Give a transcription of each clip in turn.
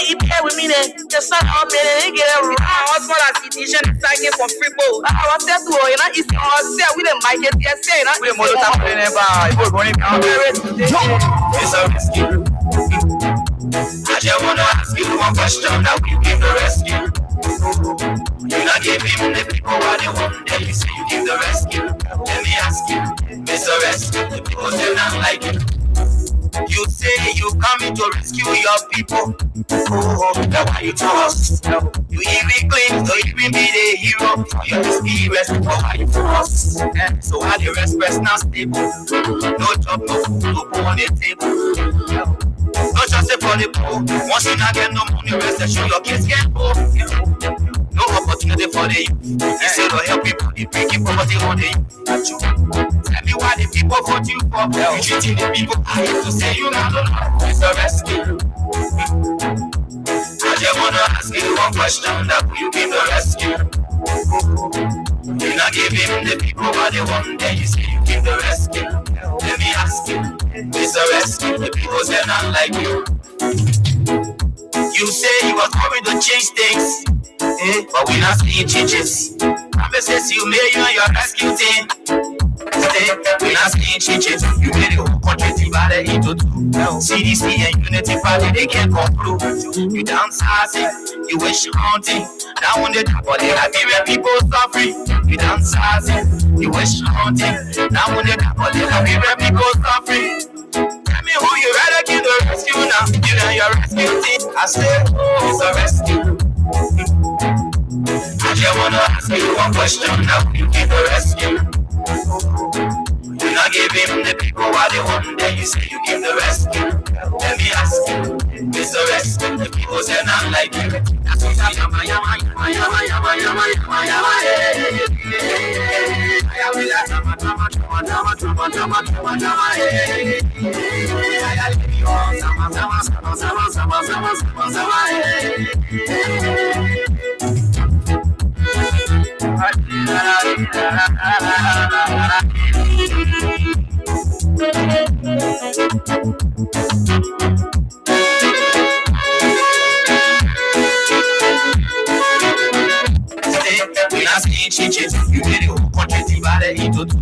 he pay with me then. The son of me, he get a house for a citizen tagging for free bowl. I was said to her, you know, it's all set with a mic, yes, say, we the model of the neighbor, we're going to it's a rescue. I just want to ask you one question, now you give the rescue. You not give him the people what they want, then you say you give the rescue. Let me ask you, Mr. Rescue, the people say not like you. You say you coming to rescue your people. Oh, that's why you tell us. You even claim to even be the hero for your experience. Oh, why you tell us? So how the rest now stable? No job, no food, no food on the table. No just for the poor. Once you not get no money, rest assure your kids get poor. No opportunity for the youth. Instead of help people, they breaking property on the youth. Tell me why the people vote you for. You treating the people. I have to say you not know. It's a rescue. I just wanna ask you one question. That will you give the rescue? You not give him the people what they want. Then you say you give the rescue. Let me ask you, it's a rescue. The people say not like you. You say you are coming to change things. But we not seeing changes. Promises you made you and your rescue team. We not seeing changes. You made the whole country divided into two. CDC and Unity Party, they can't come through. You dance sassy, you wish haunting. Now on the top of the Liberia people suffering. You dance sassy, you wish haunting. Now on the top of the Liberia people suffering. Tell me who you rather give the rescue now. You and your rescue team. I say, it's a rescue. I just wanna ask you one question. Now you give the rescue. You not give him the people what they want. Then you say you give the rescue. Let me ask you, it's a rescue. The people say not like you. That's what I am. We not seeing changes. You made the whole country divided into two.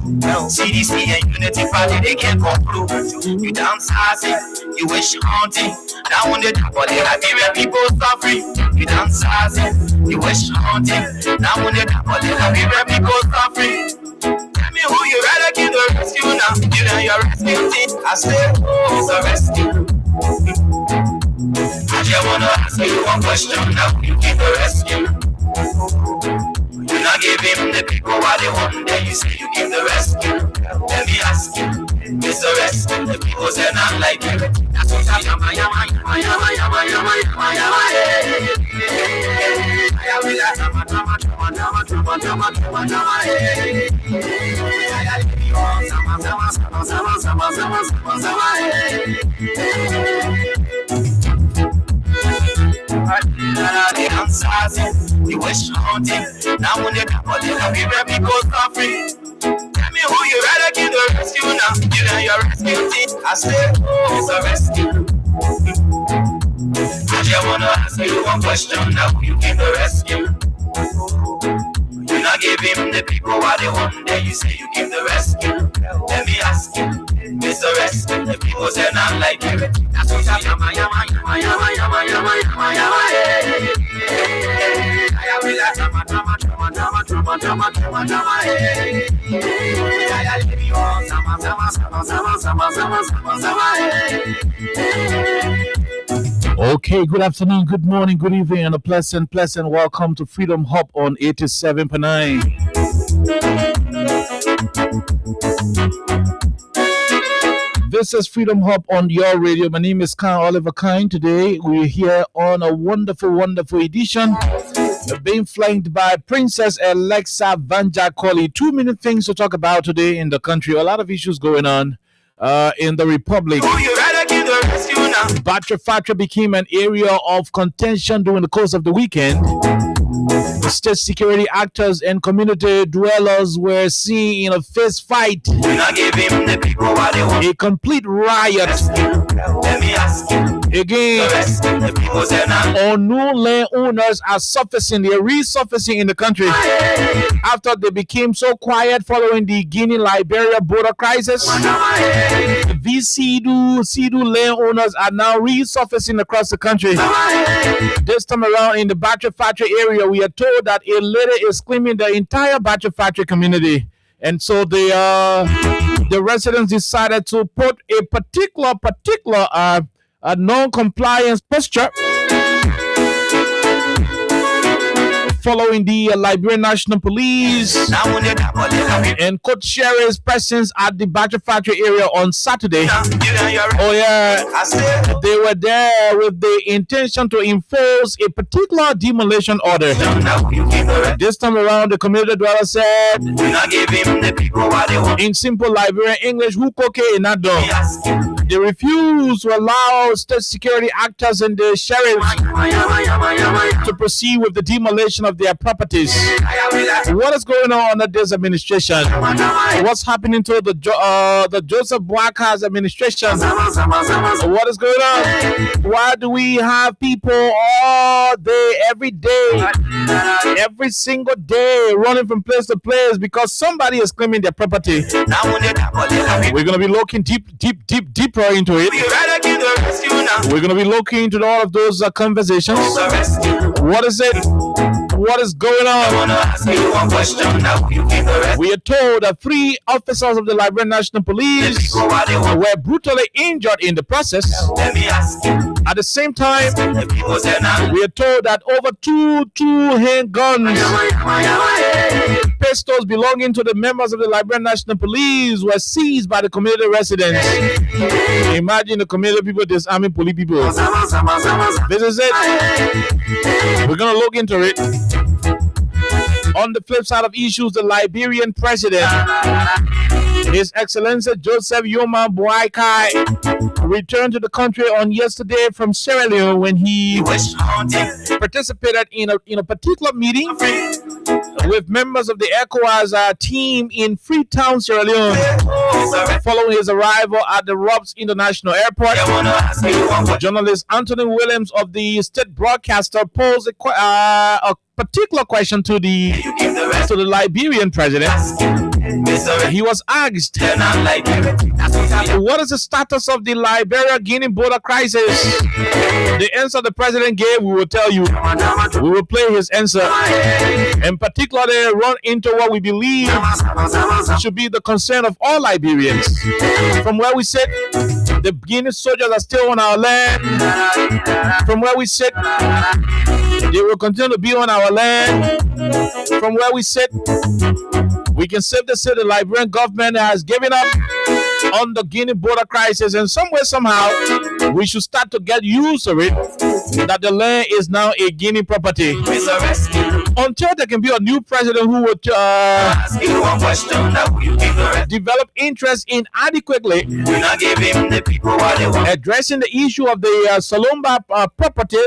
CDC and Unity Party, they can't come through. You dance sassy, you wish haunting. Now on the top of the Liberia people suffering. You dance sassy, you wish haunting. Now on the top of the Liberia people suffering. Tell me who you rather give the rescue now. You and your rescue team. I say, it's a rescue. I just wanna ask you one question. Now you give the rescue. You not give him the people what they want. Then you say you give the rescue. Let me ask you, it's a rescue. The people say not like you. That's what I am. You wish haunting. Now when they come on, they'll be where people suffering. Tell me who you rather give the rescue now. You and your rescue team. I say, it's a rescue. I just wanna ask you one question. Now who you give the rescue? You not give him the people what they want. Then you say you give the rescue. Let me ask you, it's a rescue. The people say not like you. That's what I am. Okay, good afternoon, good morning, good evening, and a pleasant welcome to Freedom Hub on 87.9. This is Freedom Hub on your radio. My name is Kyle Oliver Kine. Today we're here on a wonderful edition being flanked by Princess Alexa Vanja Colley. 2 minute things to talk about today in the country. A lot of issues going on in the Republic. Batra Fatra became an area of contention during the course of the weekend State security actors and community dwellers were seen in a fist fight. A complete riot. Again, unknown landowners are surfacing. They're resurfacing in the country after they became so quiet following the Guinea-Liberia border crisis. These Sidu landowners are now resurfacing across the country. This time around in the Battery Factory area, we are told that a lady is claiming the entire Battery Factory community. And so the residents decided to put a particular non-compliance posture following the Liberian National Police and court sheriff's presence at the Battery Factory area on Saturday. Oh yeah, they were there with the intention to enforce a particular demolition order. This time around, the community dweller said, in simple Liberian English, who coke in that door. They refused to allow state security actors and the sheriffs to proceed with the demolition of their properties. What is going on under this administration? What's happening to the Joseph Boakar's administration? What is going on? Why do we have people all day, every day, every single day running from place to place because somebody is claiming their property? We're going to be looking deeper into it. We're going to be looking into all of those conversations. What is it? What is going on? We are told that 3 officers of the Liberian National Police were brutally injured in the process. At the same time, we are told that over two handguns, pistols belonging to the members of the Liberian National Police were seized by the community residents. Imagine the community people disarming police people. This is it. We're going to look into it. On the flip side of issues, the Liberian president, His Excellency Joseph Yoma Boakai, returned to the country on yesterday from Sierra Leone when he participated in a particular meeting with members of the ECOWAS team in Freetown, Sierra Leone. Following his arrival at the Robs International Airport, journalist Anthony Williams of the state broadcaster posed a particular question to the Liberian president. He was asked, what is the status of the Liberia-Guinea border crisis? The answer the president gave, we will tell you. We will play his answer. And particularly run into what we believe should be the concern of all Liberians. From where we sit, the Guinea soldiers are still on our land. From where we sit, they will continue to be on our land. From where we sit, we can safely say the Liberian government has given up on the Guinea border crisis, and somewhere, somehow, we should start to get used to it, that the land is now a Guinea property. Until there can be a new president who would develop interest in adequately addressing the issue of the Salomba property,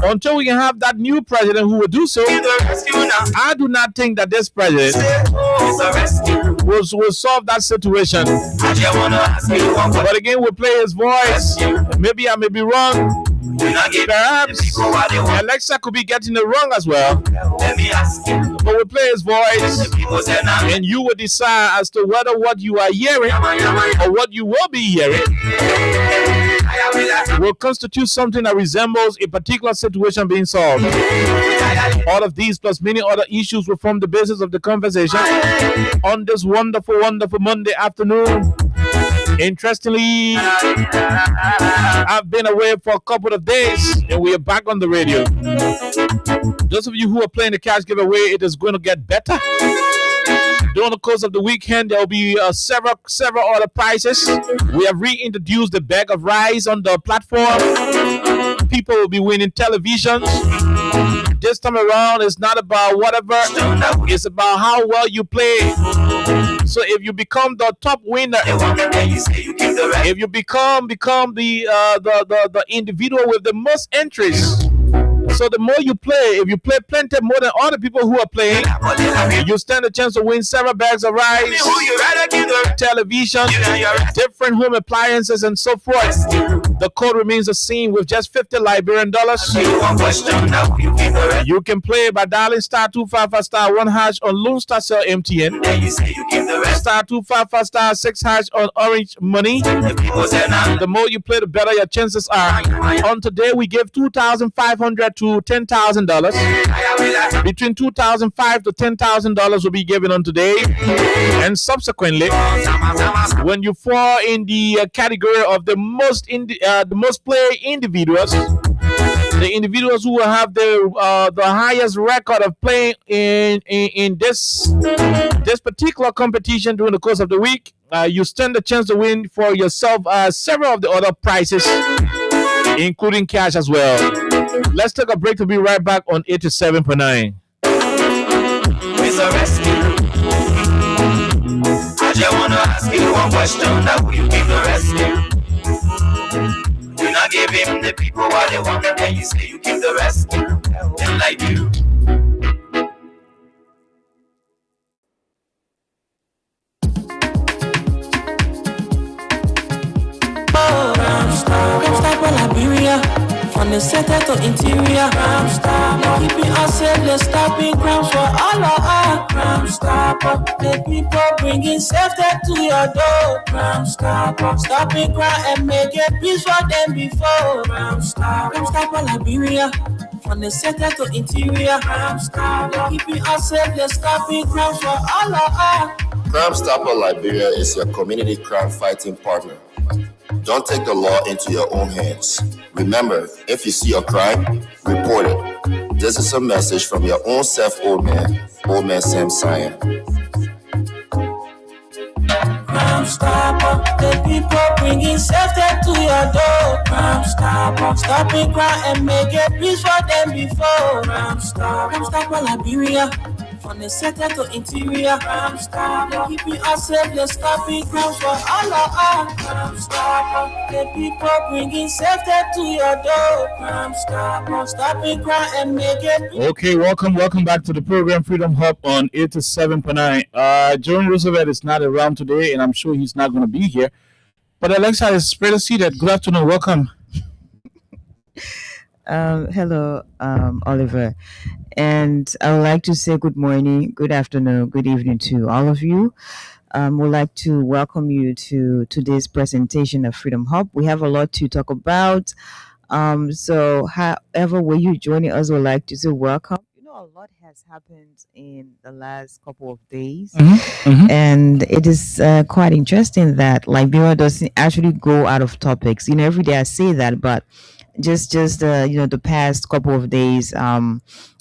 until we can have that new president who will do so, I do not think that this president will solve that situation. But again, we'll play his voice. Maybe I may be wrong. Perhaps Alexa could be getting it wrong as well. But we'll play his voice, and you will decide as to whether what you are hearing or what you will be hearing will constitute something that resembles a particular situation being solved. All of these plus many other issues will form the basis of the conversation on this wonderful, wonderful Monday afternoon. Interestingly, I've been away for a couple of days and we are back on the radio. Those of you who are playing the cash giveaway, it is going to get better. During the course of the weekend, there will be several other prizes. We have reintroduced the bag of rice on the platform. People will be winning televisions. This time around, it's not about whatever. It's about how well you play. So if you become the top winner, if you become the individual with the most entries, So the more you play, if you play plenty more than other people who are playing, you stand a chance to win several bags of rice, television, different home appliances, and so forth. The code remains the same with just 50 Liberian dollars. You can play by dialing star 255 star 1 hash on Lone Star Cell MTN, star 255 star 6 hash on Orange Money. The more you play, the better your chances are. On today, we give $2,500 to $10,000. Between $2,500 to $10,000 will be given on today, and subsequently, when you fall in the category of the most player individuals, the individuals who will have the highest record of playing in this particular competition during the course of the week, you stand a chance to win for yourself several of the other prizes, including cash as well. Let's take a break to be right back on 87.9. I just wanna ask you one question. Now will you give the rescue? You not give him the people what they want, and then you say you give the rescue. Them like you. Liberia, from the center to interior. Crime Stopper, keeping us safe, let's stopping crimes for all of our. Crime Stopper, the people bringing safety to your door. Crime Stopper, stopping crime and making peace for them before. Crime Stopper, Liberia, from the center to interior. Crime Stopper, keeping us safe, let's stopping crimes for all of our. Crime Stopper Liberia is your community crime fighting partner. Don't take the law into your own hands. Remember, if you see a crime, report it. This is a message from your own self, old man Sam Cyan. Crime Stopper, the people bringing safety to your door. Crime Stopper, stopping crime and making peace for them before. Crime Stopper, Liberia, from the center to interior. Crime Stopper, keeping us safe, let's stopping crimes for all of us. Crime Stopper, the people bringing safety to your door. Crime Stopper, stopping crime and making peace. Okay, welcome back to the program Freedom Hub on 87.9. Jerome Roosevelt is not around today, and I'm sure he's not going to be here. But Alexa is pretty seated. Good afternoon, welcome. Hello, Oliver. And I would like to say good morning, good afternoon, good evening to all of you. We'd like to welcome you to today's presentation of Freedom Hub. We have a lot to talk about. So however way you're joining us, we'd like to say welcome. You know, a lot has happened in the last couple of days. And it is quite interesting that Liberia doesn't actually go out of topics. You know, every day I say that, but just the past couple of days,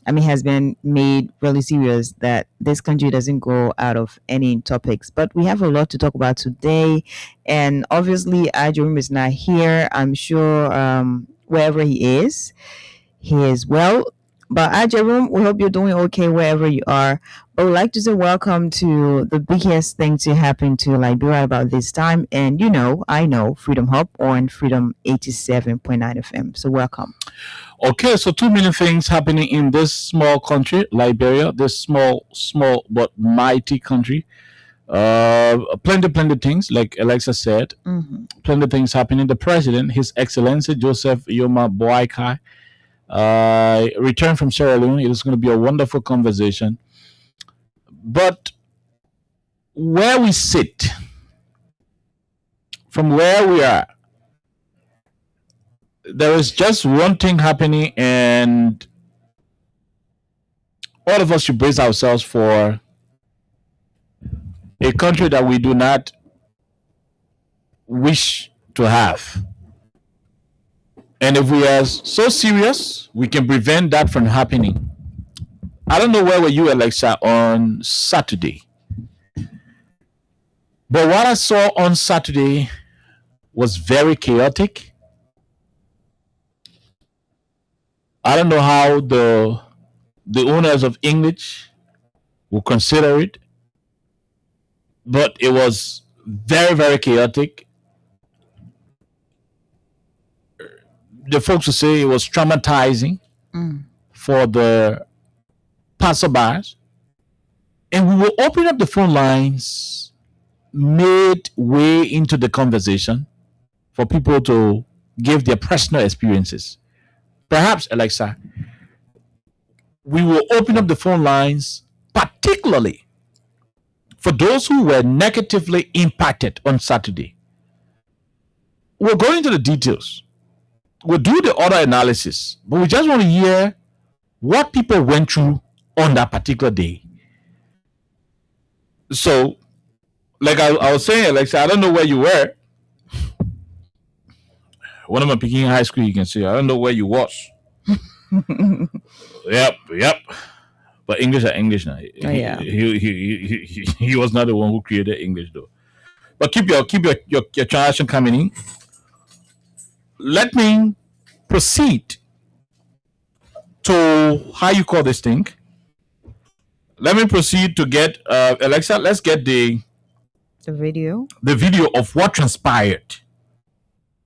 has been made really serious that this country doesn't go out of any topics. But we have a lot to talk about today, and obviously, Jerome is not here. I'm sure wherever he is well. But Jerome, we hope you're doing okay wherever you are. But we'd like to say welcome to the biggest thing to happen to Liberia about this time. And I know Freedom Hub on Freedom 87.9 FM. So welcome. Okay, so too many things happening in this small country, Liberia, this small but mighty country. Plenty things, like Alexa said. Plenty things happening. The president, His Excellency Joseph Yoma Boakai, returned from Sierra Leone. It is going to be a wonderful conversation. But where we sit, from where we are, there is just one thing happening, and all of us should brace ourselves for a country that we do not wish to have. And if we are so serious, we can prevent that from happening. I don't know where were you, Alexa, on Saturday. But what I saw on Saturday was very chaotic. I don't know how the owners of English will consider it, but it was very, very chaotic. The folks will say it was traumatizing. for the passerbys, and we will open up the phone lines midway into the conversation for people to give their personal experiences. Perhaps, Alexa, we will open up the phone lines particularly for those who were negatively impacted on Saturday. We'll go into the details. We'll do the other analysis, but we just want to hear what people went through on that particular day. So, like I was saying, Alexa, I don't know where you were. When I'm picking high school, you can say, I don't know where you was. Yep. But English are English now. Oh, yeah. He was not the one who created English, though. But keep your transaction coming in. Let me proceed to how you call this thing. Let me proceed to get Alexa. Let's get the video of what transpired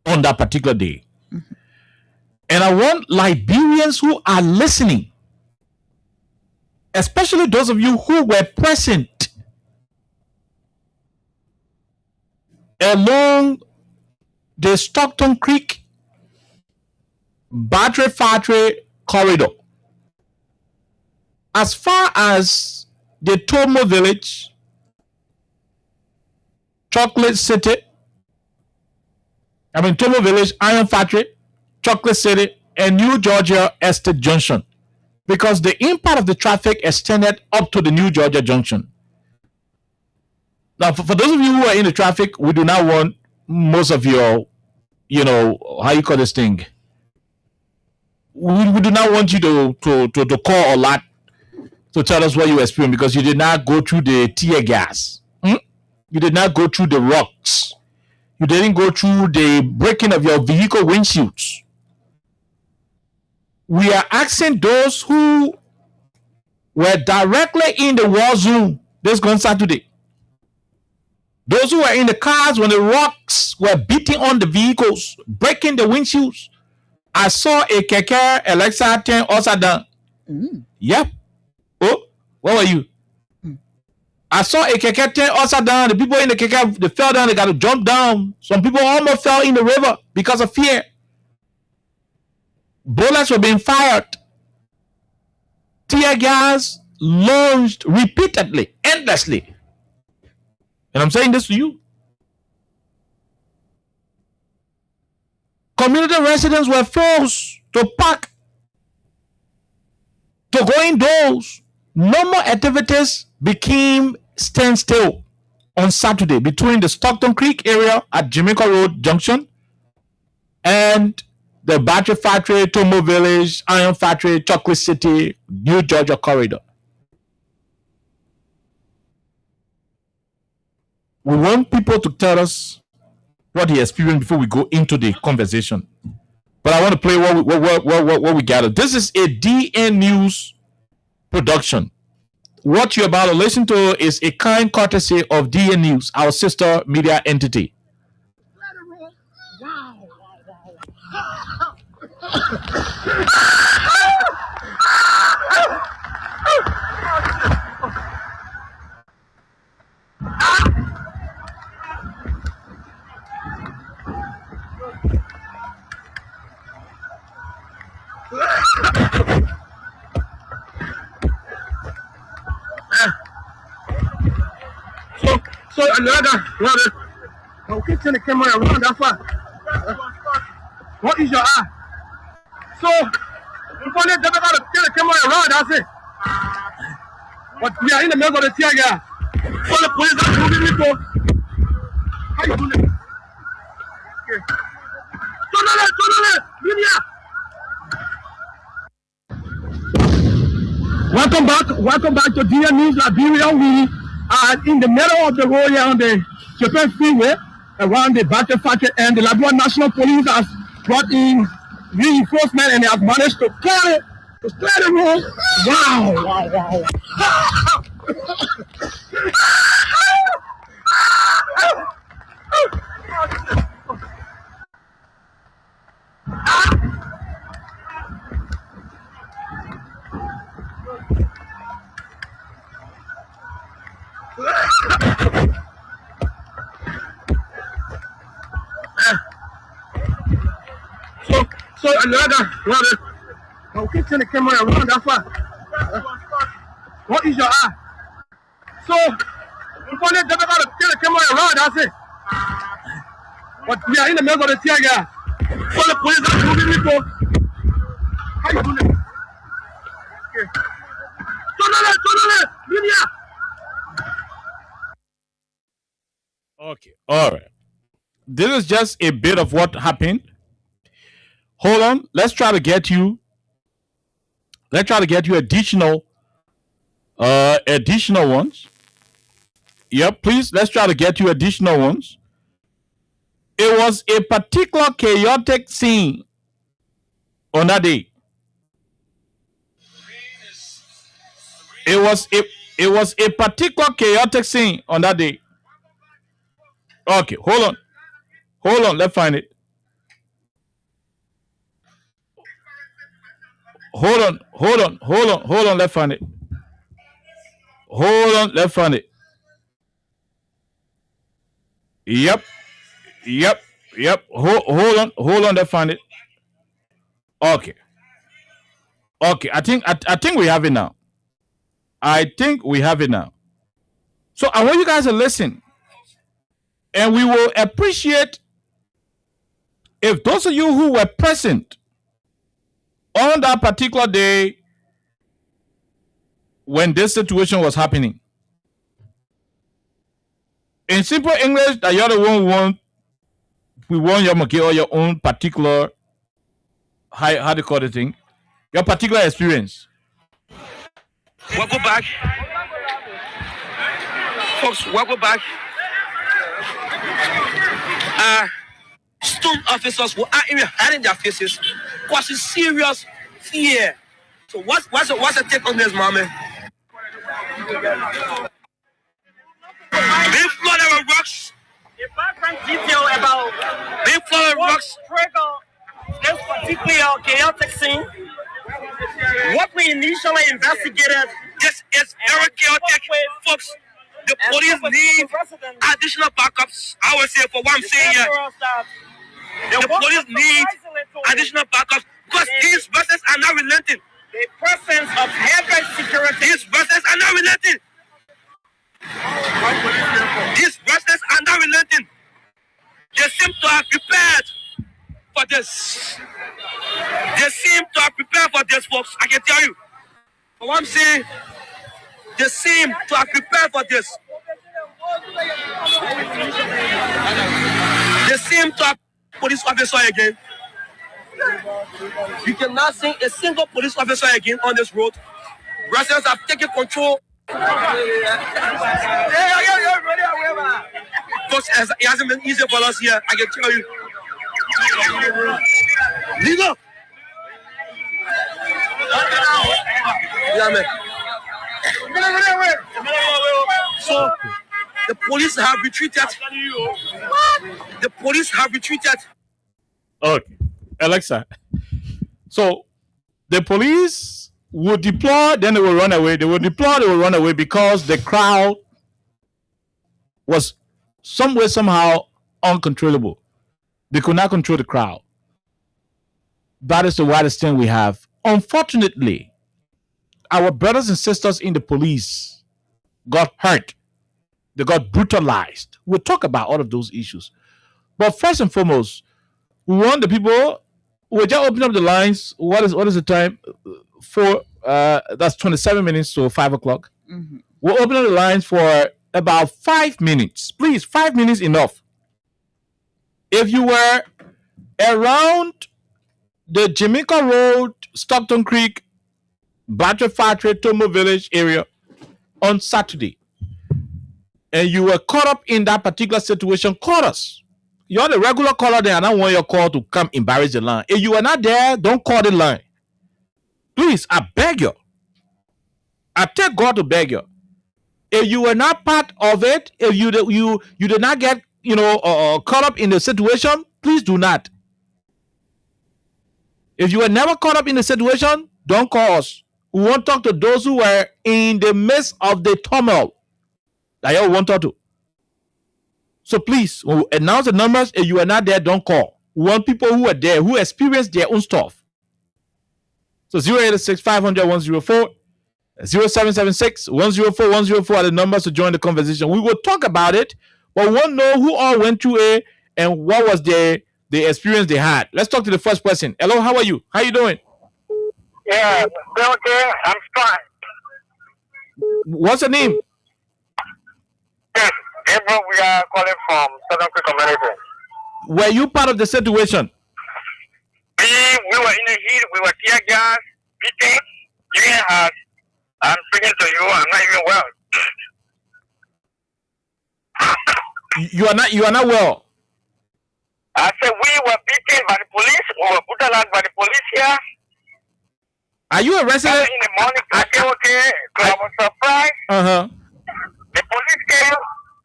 on that particular day. And I want Liberians who are listening, especially those of you who were present along the Stockton Creek Battery Factory corridor, as far as the Tomo Village, Chocolate City, Tomo Village, Iron Factory, Chocolate City, and New Georgia Estate Junction, because the impact of the traffic extended up to the New Georgia Junction. Now, for those of you who are in the traffic, we do not want most of your, how you call this thing? We do not want you to call a lot to tell us what you experienced, because you did not go through the tear gas. You did not go through the rocks. You didn't go through the breaking of your vehicle windshields. We are asking those who were directly in the war zone this going Saturday. Those who were in the cars when the rocks were beating on the vehicles, breaking the windshields. I saw a keke Alexa 10 also down. Yep. Oh, where were you? I saw a keke 10 also down. The people in the keke, they fell down. They got to jump down. Some people almost fell in the river because of fear. Bullets were being fired. Tear gas launched repeatedly, endlessly. And I'm saying this to you. Community residents were forced to pack, to go indoors. Normal activities became standstill on Saturday between the Stockton Creek area at Jamaica Road Junction and the Battery Factory, Tomo Village, Iron Factory, Chocolate City, New Georgia corridor. We want people to tell us what they experienced before we go into the conversation. But I want to play what we gathered. This is a DN News production. What you're about to listen to is a kind courtesy of DN News, our sister media entity. So another I'll keep turning the camera around that far. What is your eye? So before they never got to turn the camera around, that's it. But we are in the middle of the tear gas. So the police are moving me to. How you doing it? Okay. Tonale, Linia. Welcome back to DN News Liberia. We are in the middle of the road here on the Japan Freeway around the Battery Factory, and the Liberia National Police has brought in reinforcement and they have managed to clear the road. Wow. So another I'll keep turning the camera around that far. What is your eye? So before they never got to turn the camera around, that's it. But we are in the middle of the tear gas. So the police are moving people. How you doing it? Okay. Turn Media. Okay, all right. This is just a bit of what happened. Hold on. Let's try to get you additional ones. Yep, please. Let's try to get you additional ones. It was a particular chaotic scene on that day. It was a particular chaotic scene on that day. Okay, hold on. Let's find it. Hold on. Let's find it. Let's find it. Yep. Hold on. Let's find it. Okay. I think we have it now. So I want you guys to listen, and we will appreciate if those of you who were present on that particular day when this situation was happening. In simple English, that you're the one we want you to get your own particular, how do you call the thing? Your particular experience. Welcome back. Folks, welcome back. Student officers were even hiding their faces, causing serious fear. So what's the take on this, mommy? Being flooded with rocks. The background detail about Being flooded with rocks. trigger this particular chaotic scene. What we initially investigated. This is very chaotic, folks. The police need additional backups. I would say for what I'm saying here. The police need additional backups because these vessels are not relenting. The presence of heavy security. These vessels are not relenting. These vessels are not relenting. They seem to have prepared for this. Folks. I can tell you. For what I'm saying, they seem to have prepared for this. They seem to have police officer again. You cannot see a single police officer again on this road. Residents have taken control. Folks, it hasn't been easy for us here, I can tell you. Legal. Yeah, man. So, the police have retreated. Okay, Alexa. So the police would deploy, then they will run away. They will deploy, they will run away because the crowd was somehow uncontrollable. They could not control the crowd. That is the widest thing we have. Unfortunately, our brothers and sisters in the police got hurt. They got brutalized. We'll talk about all of those issues. But first and foremost, we want the people. We'll just open up the lines. What is the time? That's 27 minutes to 5 o'clock. Mm-hmm. We'll open up the lines for about 5 minutes. Please, 5 minutes enough. If you were around the Jamaica Road, Stockton Creek, Battery Factory, Tomo Village area on Saturday, and you were caught up in that particular situation, call us. You're the regular caller there, and I want your call to come embarrass the line. If you are not there, don't call the line. Please, I beg you. I take God to beg you. If you were not part of it, if you did not get caught up in the situation, please do not. If you were never caught up in the situation, don't call us. We won't talk to those who were in the midst of the turmoil. That you won't talk to. So please, we'll announce the numbers. If you are not there, don't call. want people who are there, who experience their own stuff. So 086 500 104, 0776 104 104 are the numbers to join the conversation. We will talk about it, but we want to know who all went through it and what was the experience they had. Let's talk to the first person. Hello, how are you? How you doing? Yeah, okay, I'm fine. What's your name? Yes, Gabriel, we are calling from Southern Creek Community. Were you part of the situation? We were in the heat, we were tear gas, beating, giving us. I'm speaking to you, I'm not even well. You are not well. I said we were beaten by the police, we were brutalized by the police here. Are you a resident? In the morning, okay, so I was surprised. The police came,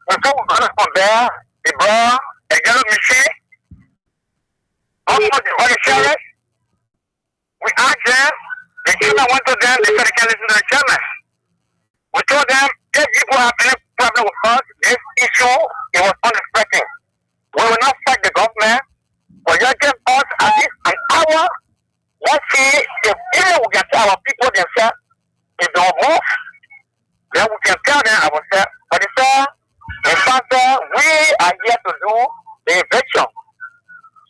before we got from there, they brought a yellow machine. Almost the sheriff. We asked them, the chairman went to them, they said they can't listen to the chairman. We told them, if people have any problem with us, this issue, it was unexpected. We will not fight the government, but just give us at least an hour. Let's see if even we can tell our people themselves, if they will move, then we can tell them ourselves. But they said, in fact, we are here to do the eviction.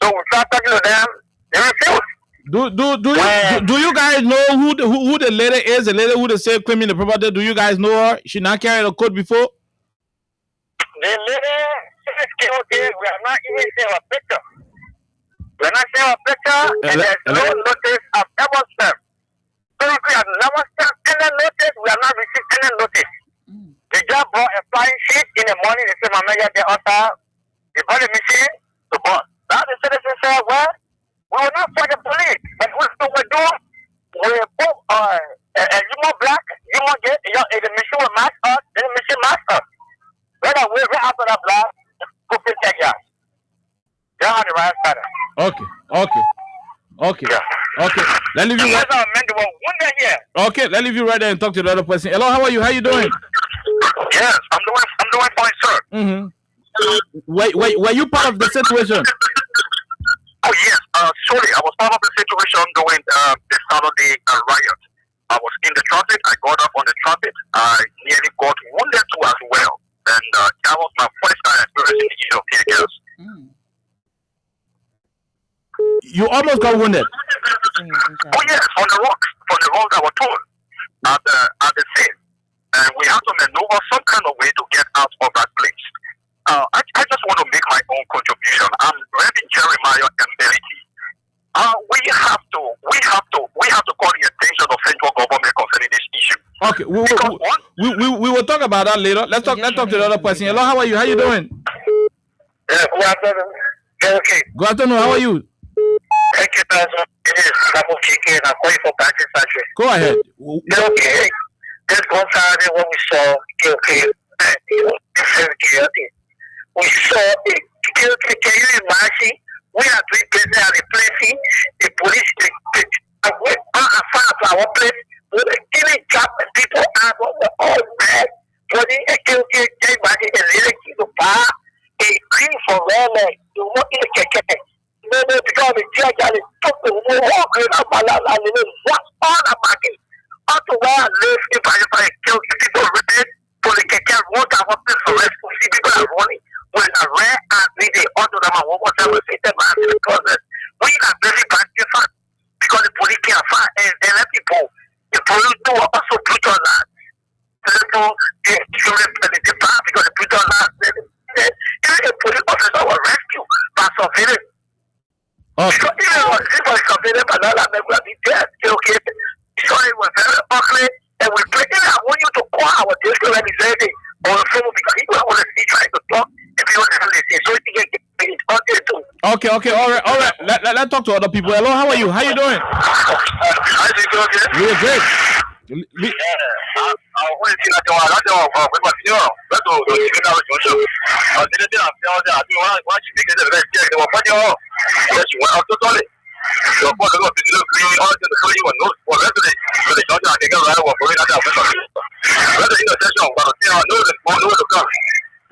So we start talking to them, they refuse. Do you guys know who the lady is? The lady who they say claiming the property. Do you guys know her? She not carried a code before? The lady is okay. We are not even seeing her picture. We are not seeing her picture, and there's no notice of ever served. So we have never served any notice. We have not received any notice. They just brought a flying sheet in the morning. They said, "My major, they order the body machine to bust." Now the citizens said, "Well, we will not fight the police, but what we do, we put you more black, you more gay, the machine will match us, then the machine match us. Right after that black, go fit that guy." That's how the riot started. Okay. Yeah. Okay. Let me leave you right. Okay, let me leave you right there and talk to the other person. Hello, how are you? How you doing? Yes, I'm doing fine, sir. Were you part of the situation? Oh yes, sorry, I was part of the situation during the Saturday riot. I was in the traffic, I got up on the traffic, I nearly got wounded too as well. And that was my first time experiencing the use of tear gas. You almost got wounded? Oh yes, on the rocks that were torn at the scene. And we had to maneuver some kind of way to get out of that place. I just want to make my own contribution. I'm Reverend Jeremiah Mbeliti. We have to call the attention of central government concerning this issue. Okay, we will talk about that later. Let's talk to the other person. Hello, how are you? How you doing? Yeah, good afternoon. Okay. Good afternoon. How are you? Thank you, Pastor. It is Samuel Kiki, and I'm calling for Patrick Patrick. Go ahead. Okay. This one Saturday when we saw KOK, we saw it. Can you imagine? We are three places at the place. The police, went to our place. We were killing people out. We were all mad. But the KOK came back and really to bar. They clean for them. You want in the KK. No, because the judge took the whole green up and what's all about it. Also, where I live, if I kill people with for the KK, what I want to arrest, see people are running. When I ran and they auto them and what I was saying about the process. We are very bad because the police can't find and let people. The police do also brutalize. People, they the part because the brutalize. The police officer will rescue by surveillance. So even was surveillance, but not like we be dead. Okay. So it was very ugly, and we pray. I want you to call our district representative on the phone because he don't want to see trying to talk. Okay, all right. Let's talk to other people. Hello, how are you? How you doing? We're great.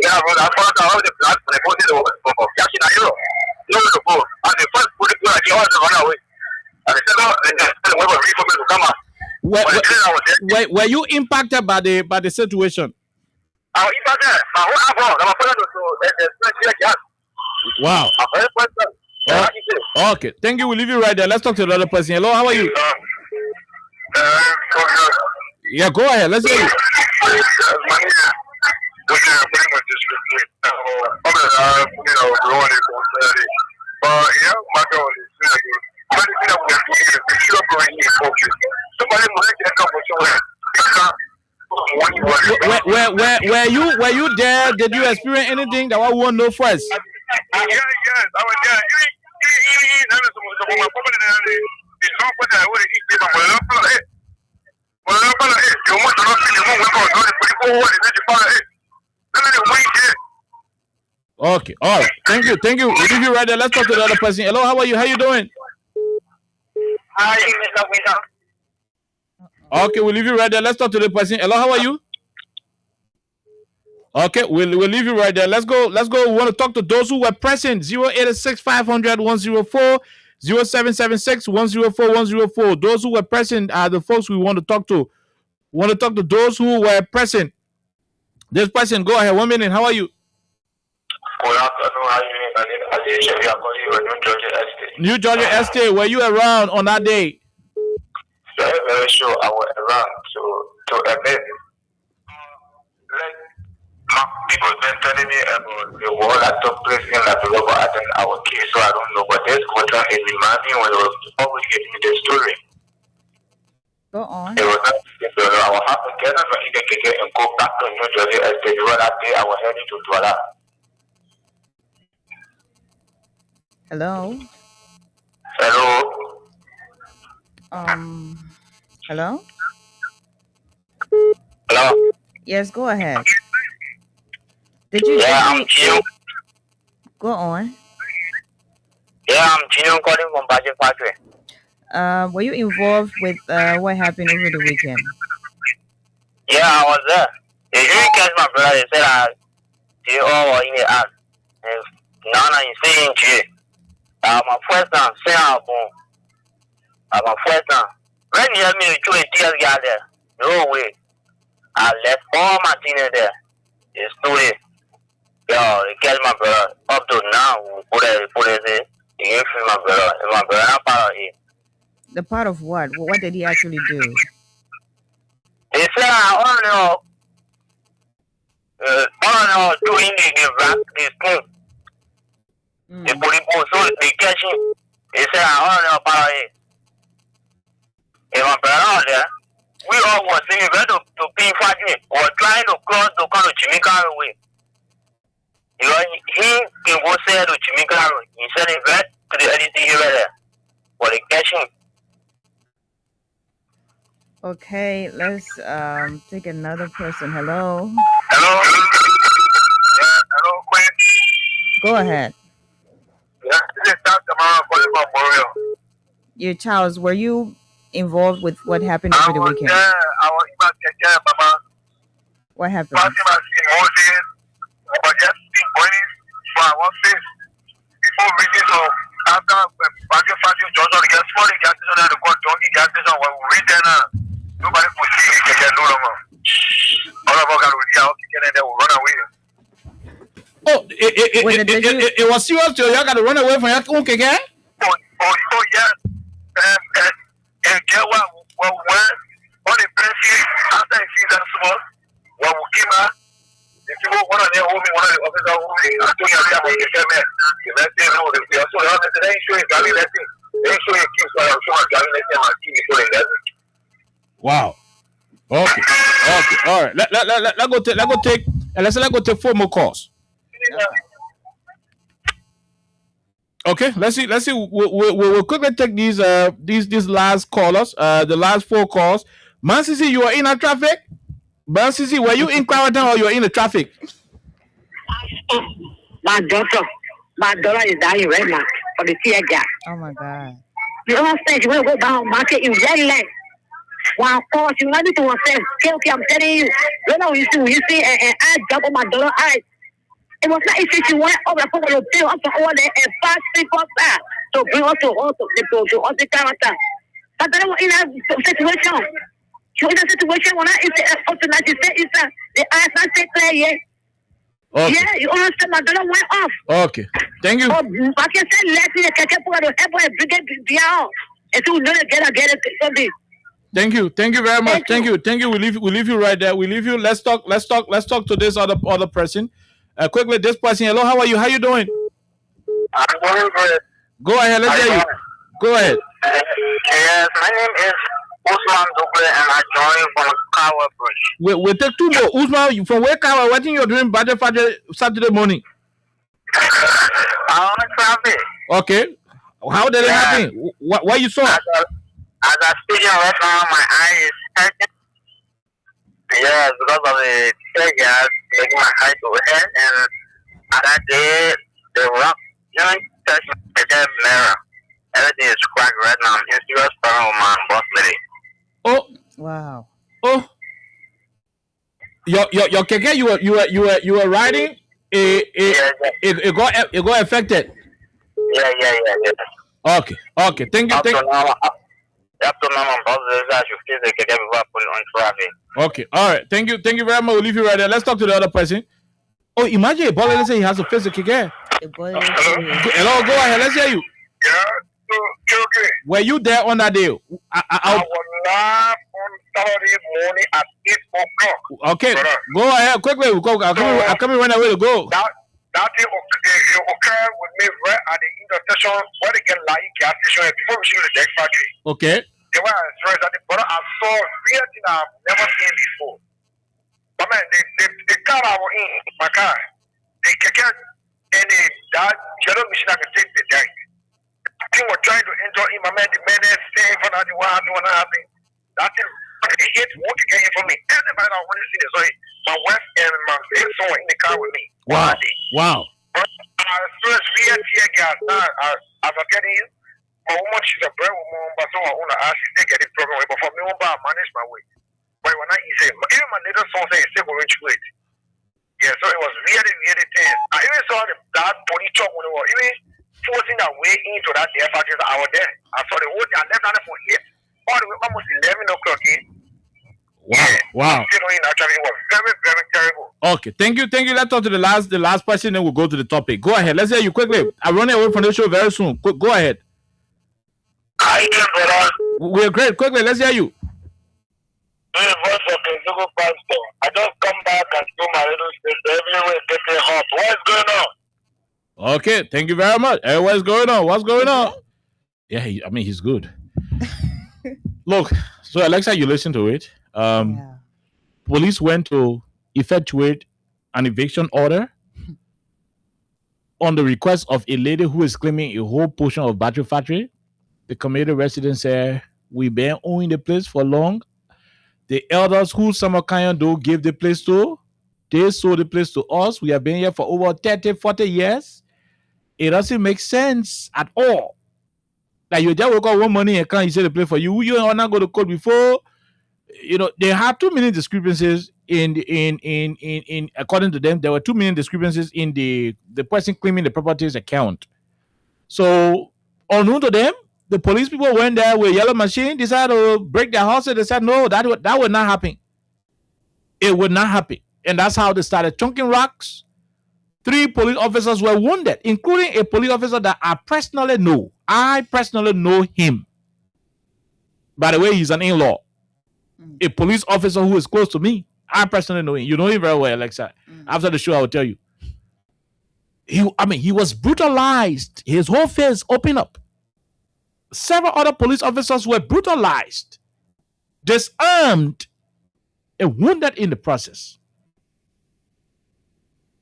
Yeah, but I found out how the black for the cashing a euro. No, and the Were you impacted by the situation? I was impacted. My whole album, I'm Wow. Okay. Thank you. We'll leave you right there. Let's talk to the other person. Hello, how are you? Yeah, go ahead. Let's hear you. Were you there? Did you experience anything that I want to know first? Yes, I was there. Okay, all right. Thank you. We'll leave you right there. Let's talk to the other person. Hello, how are you? How you doing? Okay, we'll leave you right there. Let's talk to the person. Hello, how are you? Okay, we'll leave you right there. Let's go. We want to talk to those who were present. 086-500-104, 0776-104-104. Those who were present are the folks we want to talk to. We want to talk to those who were present. This person, go ahead. 1 minute. How are you? Good afternoon. How are you? New Georgia Estate. New Georgia Estate. Were you around on that day? Very, very sure I was around to admit. People have been telling me about the war that took place in Liberia, but I think our case, so I don't know. But this quarter is reminding me when it was always giving me the story. Go on. It was not I will have to get up and go back to New Jersey Estate. That day I was heading to Douala. Hello. Hello. Hello. Yes, go ahead. Did you? Yeah, I'm Chino. Go on. Yeah, I'm Chino calling from Budget Factory. Were you involved with what happened over the weekend? Yeah, I was there. They didn't catch my brother. They said they all were in the act. Now I'm saying to my first time, say my first time. When you have me to 2 years ago there, no way. I left all my things there. It's too late. Yo, they catch my brother. Up to now, put it, they gave my brother. And my brother not part of it. The part of what? What did he actually do? They said, I don't know, doing the spoon. The police, so they catch him. They said, I don't know about it. And my brother out there, we all were saying, we're to be fighting. We were trying to cross to come to Jamaica way. Because he was said to Jamaica, he said he went to the LDC here there. But they catch him. Okay, let's take another person. Hello. Hello. Yeah, hello, Queen. Go ahead. Yeah, this is Dr. Mara calling from Memorial. Your Charles, were you involved with what happened over the weekend? Yeah, I was in Mama. What happened? I was just pointing for our face before reaching to after Patrick Johnson gets small gas station and the court donkey gas station when we reach there now. Nobody could see it again no longer. All of us got to out and then will run away. Oh, it was serious to you got to run away from your own again? Oh, yes. And get what when on the place after he sees that small, what will give her. If you want one of them, one of the officers, I told you about the man. Let's say no, they also they ain't showing driving lesson. They ain't showing kids, so I'm showing driving lesson on TV showing lesson. Wow. Okay. All right. Let's go take 4 more calls. Okay. Let's see. We'll quickly take these last callers. The last 4 calls. Man Sisi, you are in a traffic. Man Sisi, were you in Quarantine or you are in the traffic? My daughter is dying right now for the tear gas. Oh my God. You understand? You want to go down market in red light. One course, you want to say, okay, I'm telling you. You know, you see, and I jump on my daughter's eyes. It was not easy. She went over the bill up to all there and 5 people outside to bring us to the character. But then in a situation, she was in a situation when I is up to 96, the eyes not say clear yet. Okay. Yeah, you understand? My daughter went off. Okay. Thank you. Oh, I can say let's see the catch for the everyone bring it beyond. And so we're gonna get it something. Thank you. Thank you very much. Thank you. We leave you right there. We leave you. Let's talk to this other person. Quickly, this person. Hello, how are you? How you doing? I'm doing good. Go ahead. Let's hear you. Go ahead. Yes, my name is Usman Dugle and I joined from Kawa Bridge. We take two more. Usman, from where Kawa? What thing you're doing Friday, Saturday morning? I'm on traffic. Okay. How did it happen? What you saw? As I'm speaking right now, my eye is hurting. Yes, because of the tear gas making my eye to hurt, and that day the rock touched the mirror. Everything is cracked right now. I'm in serious problem with my boss lady. Oh Wow. Oh, your keke you were riding. It got affected. Yeah. Okay. Thank you. Up to now, my boss says I should fix the keke before I put it on traffic. Okay. All right. Thank you very much. We'll leave you right there. Let's talk to the other person. Oh, imagine a boy say he has to fix the keke. Hello, go ahead. Let's hear you. Yeah. Okay. Were you there on that day? I was live on Saturday morning at 8 o'clock. Okay, brother. Go ahead quickly. I'll come right away to go. That thing occurred with me right at the intersection where they get like gas station before we shoot the deck factory. Okay. They were stressed at the brother. I saw real thing I've never seen before. But man, the car I was in, my car, they can't that general machine I can take the deck. Thing was trying to enter in my man, the man is saying for that what happened. That thing hit what you get from me. Everybody I want to see this. So my wife and my son in the car with me. Wow. But I first real tear gas now as I'm getting in. My woman she's a brand woman, but so I want to ask you to get the program but for me I manage my way. But when I say even my little son say it's still going through it. Yeah, so it was really tense. I even saw that police truck when it was even forcing their way into that air factory. I was there. I saw the whole thing. I left out for 8 all the way almost 11 o'clock. Wow. Still in that traffic. It was very terrible. Okay, thank you. Let's talk to the last person, then we'll go to the topic. Go ahead. Let's hear you quickly. I'm running away from the show very soon. Go ahead. Hi, brother. We're great. Quickly, let's hear you. I just come back and do my little space. Everywhere getting hot. What's going on? Okay, thank you very much. Hey, what's going on? Yeah, he's good. Look, so Alexa, you listen to it. Police went to effectuate an eviction order on the request of a lady who is claiming a whole portion of battery factory. The community residents said, we've been owning the place for long. The elders who Samarkand do give the place to, they sold the place to us. We have been here for over 30, 40 years. It doesn't make sense at all. Like you just work out one money and can't you say the place for you. You are not going to court before. You know, they have too many discrepancies in according to them, there were too many discrepancies in the person claiming the property's account. So unknown to them, the police people went there with yellow machine, decided to break their house, and they said no, that would not happen. It would not happen. And that's how they started chunking rocks. 3 police officers were wounded, including a police officer that I personally know. I personally know him. By the way, he's an in-law. A police officer who is close to me. I personally know him. You know him very well, Alexa. After the show, I will tell you. He was brutalized. His whole face opened up. Several other police officers were brutalized, disarmed, and wounded in the process.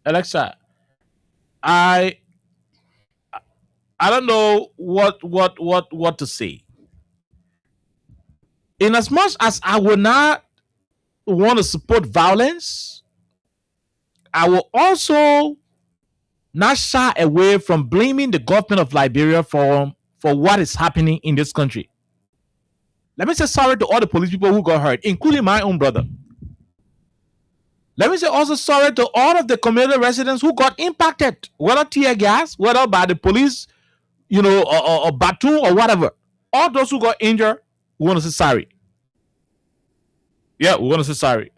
Alexa, I don't know what to say. In as much as I would not want to support violence, I will also not shy away from blaming the government of Liberia for what is happening in this country. Let me say sorry to all the police people who got hurt, including my own brother. Let me say also sorry to all of the community residents who got impacted, whether tear gas, whether by the police, or baton or whatever. All those who got injured, We want to say sorry. Yeah, we want to say sorry.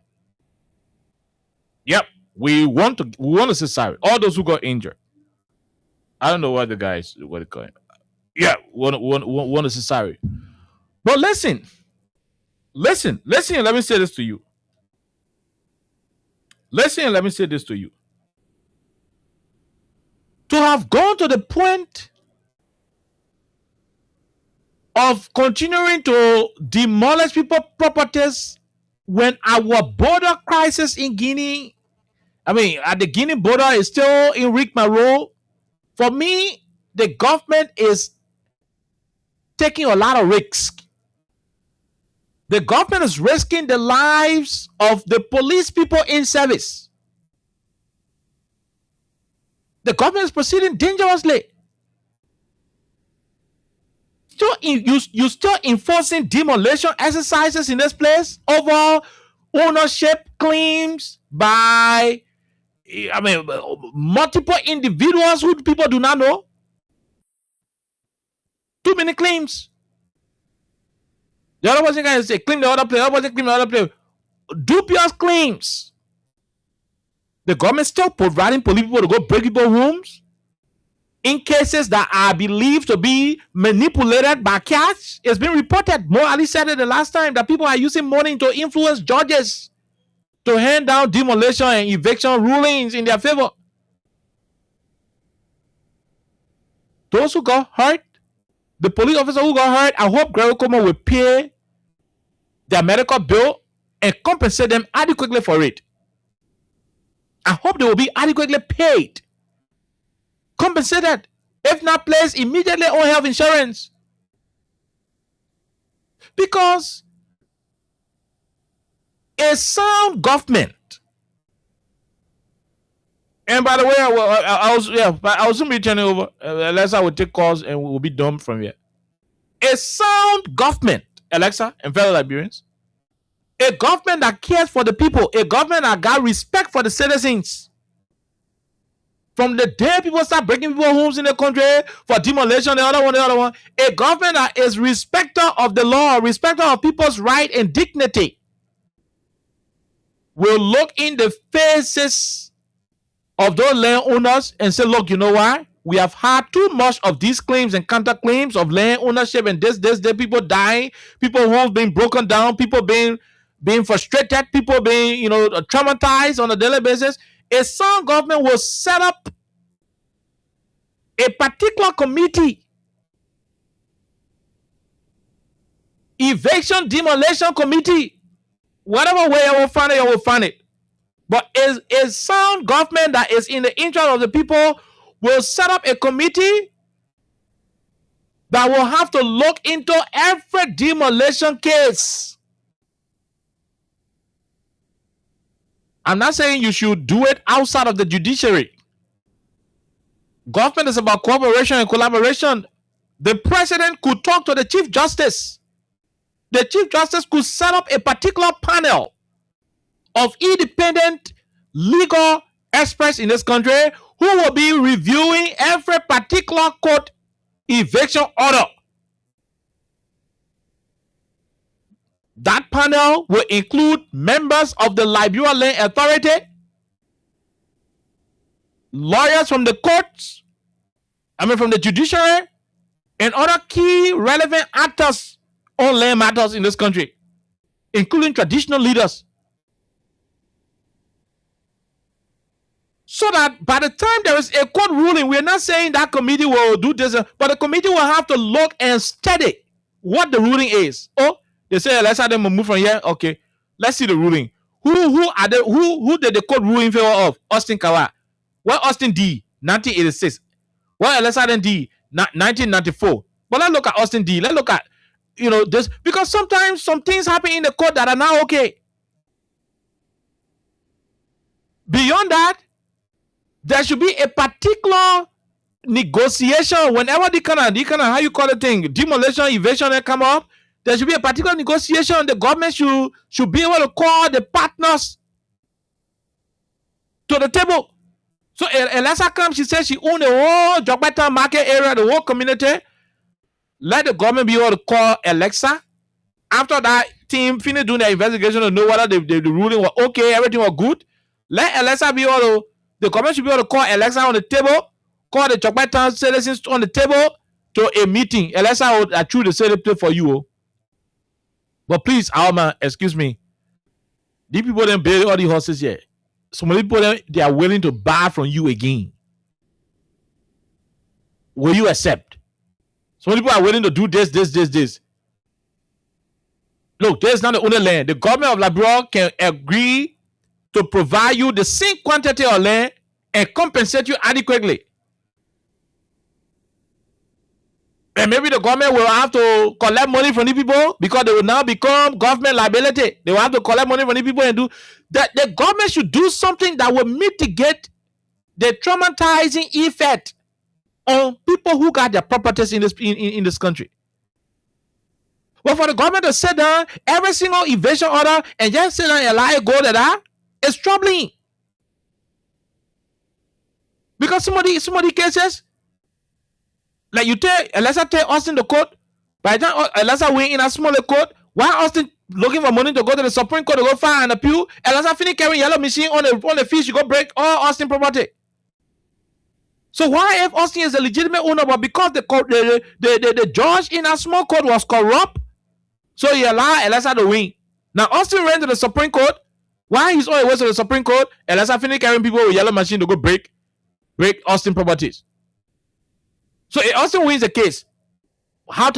Yep, we want to say sorry. All those who got injured. I don't know what the guys what they call it. Yeah, want to say sorry. But listen. Let me say this to you. Let me say this to you. To have gone to the point of continuing to demolish people's properties when our border crisis in Guinea, at the Guinea border is still in rigmarole. For me, the government is taking a lot of risk. The government is risking the lives of the police people in service. The government is proceeding dangerously. You still enforcing demolition exercises in this place over ownership claims by multiple individuals who people do not know. Too many claims. The other person can say claim the other place, the other person claim the other place. Dubious claims. The government still providing police people to go break people's homes in cases that are believed to be manipulated by cash. It's been reported. Mo Ali said it the last time that people are using money to influence judges to hand down demolition and eviction rulings in their favor. Those who got hurt, the police officer who got hurt, I hope Gregory Como will pay their medical bill and compensate them adequately for it. I hope they will be adequately paid, compensated, if not placed immediately on health insurance. Because a sound government, and by the way, I will soon be turning over. Alexa will take calls and we will be done from here. A sound government, Alexa and fellow Liberians, a government that cares for the people, a government that got respect for the citizens. From the day people start breaking people's homes in the country for demolition, the other one, a government that is respecter of the law, respecter of people's right and dignity, will look in the faces of those landowners and say, look, you know why? We have had too much of these claims and counterclaims of land ownership and this, people dying, people homes being broken down, people being frustrated, people being, traumatized on a daily basis. A sound government will set up a particular committee, eviction demolition committee, whatever way I will find it. But a sound government that is in the interest of the people will set up a committee that will have to look into every demolition case. I'm not saying you should do it outside of the judiciary. Government is about cooperation and collaboration. The president could talk to the Chief Justice. The Chief Justice could set up a particular panel of independent legal experts in this country who will be reviewing every particular court eviction order. That panel will include members of the Liberia Land Authority, lawyers from the courts, from the judiciary, and other key relevant actors on land matters in this country, including traditional leaders. So that by the time there is a court ruling, we're not saying that committee will do this, but the committee will have to look and study what the ruling is. Oh, they say, let's have them move from here. Okay, let's see the ruling. Who did the court rule in favor of? Austin Kawa. What Austin D? 1986. What Alexander D? 1994. But let's look at Austin D. Let's look at this, because sometimes some things happen in the court that are not okay. Beyond that, there should be a particular negotiation whenever the kind of how you call it thing, demolition, evasion, they come up. There should be a particular negotiation. The government should be able to call the partners to the table. So Alexa comes, she says she owns the whole Jogbata market area, the whole community. Let the government be able to call Alexa after that team finish doing their investigation to know whether the ruling was okay, everything was good, let Alexa be able to, the government should be able to call Alexa on the table, call the Chokwe Town citizens on the table to a meeting. Alexa will choose the same place for you. But please, Alma, excuse me. These people didn't bury all the horses here. Some people, they are willing to buy from you again. Will you accept? Some people are willing to do this. Look, there's not the only land. The government of Liberia can agree to provide you the same quantity of land and compensate you adequately. And maybe the government will have to collect money from the people because they will now become government liability. They will have to collect money from the people and do that. The government should do something that will mitigate the traumatizing effect on people who got their properties in this country. But for the government to sit down every single evasion order and just sit down and allow it go to that, it's troubling. Because some of the cases, like you tell, unless I tell Austin the court, by the time unless I win in a smaller court, why Austin looking for money to go to the Supreme Court to go file an appeal, unless I finish carrying yellow machine on the fish, you go break all Austin property. So why, if Austin is a legitimate owner, but because the judge in a small court was corrupt, so he allowed Alexa to win. Now Austin ran to the Supreme Court. Why he's always to the Supreme Court? Alexa finish carrying people with yellow machine to go break Austin properties. So if Austin wins the case, how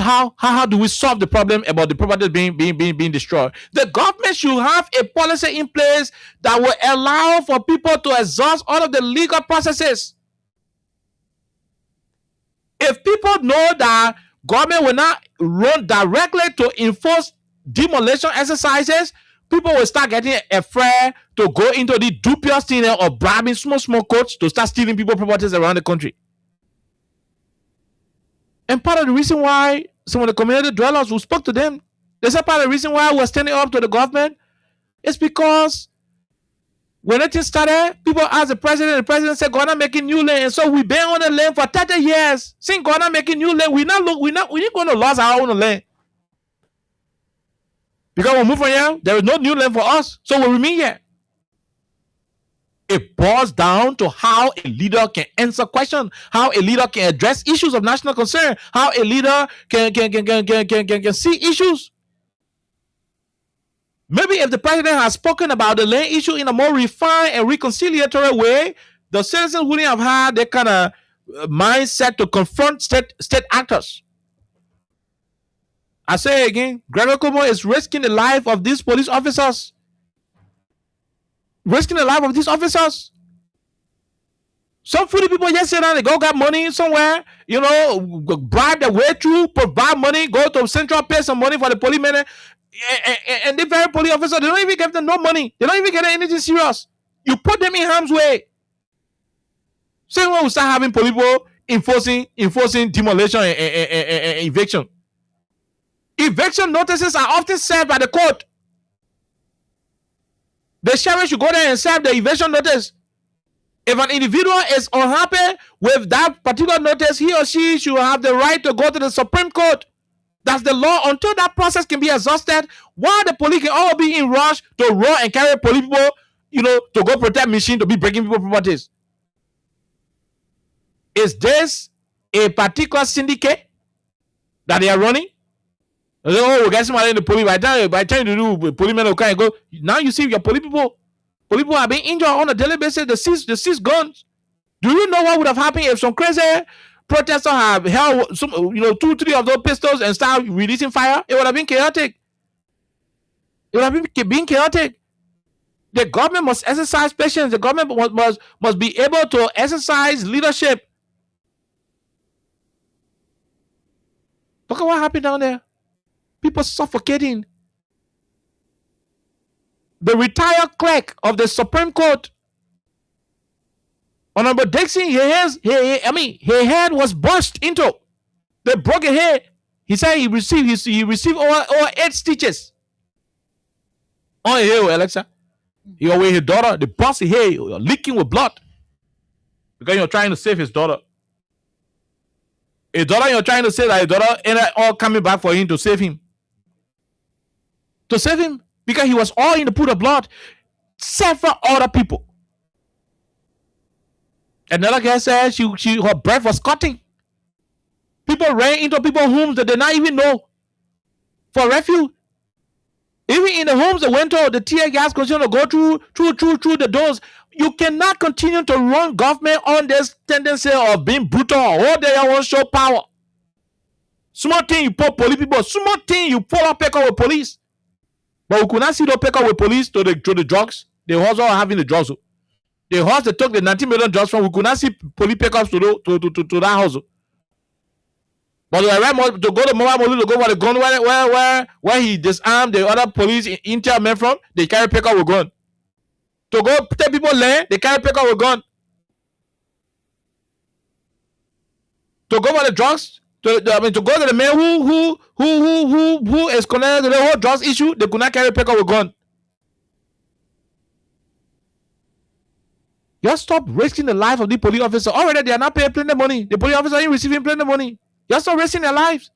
do we solve the problem about the properties being destroyed? The government should have a policy in place that will allow for people to exhaust all of the legal processes. If people know that government will not run directly to enforce demolition exercises, people will start getting afraid to go into the dubious thing of bribing small courts to start stealing people's properties around the country. And part of the reason why some of the community dwellers who spoke to them, they said part of the reason why we're standing up to the government is because when it started, people asked the president said, Ghana making new land. And so we've been on the land for 30 years. Since Ghana making new land, we're not going to lose our own land. Because we move from here, there is no new land for us. So we remain here. It boils down to how a leader can answer questions, how a leader can address issues of national concern, how a leader can see issues. Maybe if the president has spoken about the land issue in a more refined and reconciliatory way, the citizens wouldn't have had that kind of mindset to confront state actors. I say again, Gregor Como is risking the life of these police officers. Risking the life of these officers. Some foodie people just sit down, they go get money somewhere, bribe their way through, provide money, go to Central, pay some money for the policemen. And the very police officer, they don't even give them no money. They don't even get anything serious. You put them in harm's way. Same way we start having police people enforcing demolition and eviction. Eviction notices are often served by the court. The sheriff should go there and serve the eviction notice. If an individual is unhappy with that particular notice, he or she should have the right to go to the Supreme Court. That's the law. Until that process can be exhausted, while the police can all be in rush to run and carry police people, to go protect machine, to be breaking people's properties. Is this a particular syndicate that they are running? Oh, we got somebody in the police. By the time you do, policemen will come and go. Now you see your police people are being injured on a daily basis. The seize guns. Do you know what would have happened if some crazy protesters have held some, 2-3 of those pistols and start releasing fire? It would have been chaotic. It would have been chaotic. The government must exercise patience. The government must be able to exercise leadership. Look at what happened down there. People suffocating. The retired clerk of the Supreme Court, Honorable Dixon, his head was burst into. They broke his head. He said he received over 8 stitches on his head, Alexa. He away his daughter, the boss his head leaking with blood because you're trying to save his daughter. His daughter, you're trying to say that his daughter ended all coming back for him to save him. to save him because he was all in the pool of blood. Several other people. Another girl said her breath was cutting. People ran into people's homes that they not even know for refuge. Even in the homes that went to, the tear gas continued to go through the doors. You cannot continue to run government on this tendency of being brutal. All day you want to show power. Small thing you put police people. Small thing you pull up pick up with police. But we could not see the pick up with police to the drugs. They was all having the drugs. The horse they took the 90 million drugs from. We could not see police pick ups to that house. But to go to Mobile Molu to go for the gun where he disarmed the other police intel men from, they carry pick up with gun. To go take people land, they carry pick up with gun. To go for the drugs, to go to the man who is connected to the whole drugs issue, they could not carry pick up with gun. Just stop risking the life of the police officer. Already they are not paying plenty money. The police officer ain't receiving plenty money. Just stop risking their lives.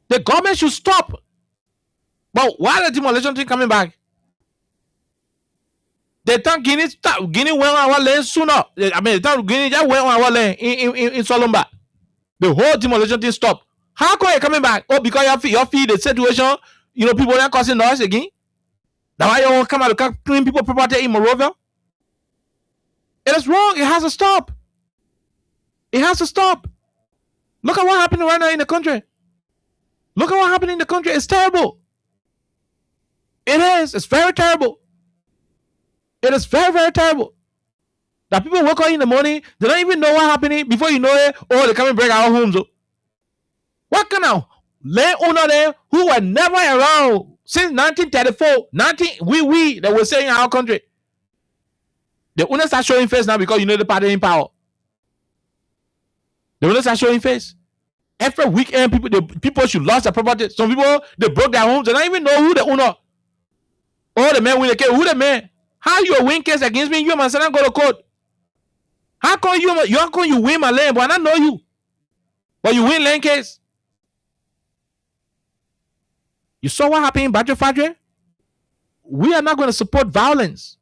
The government should stop. But why the demolition thing coming back? They thought Guinea went on our land sooner. I mean, they thought Guinea just went on our land in Solomba. The whole demolition thing stopped. How come you coming back? Oh, because you feel the situation, people are causing noise again. Now why you want to come out to clean people property in Morovia? It is wrong. It has to stop. It has to stop. Look at what happened right now in the country. Look at what happened in the country. It's terrible. It is. It's very terrible. It is very, very terrible. That people wake up in the morning, they don't even know what's happening. Before you know it, they come and break our homes. What kind of landowner there who were never around since 1934, that were saying in our country? The owners start showing face now because the party in power. The owners are showing face. Every weekend, people should lose their property. Some people, they broke their homes. They don't even know who the owner. Oh, the man win the case. Who the man? How you win case against me? You and my son go to court. How come you win my land, but I don't know you? But you win land case. You saw what happened in Badjo Fadre? We are not going to support violence.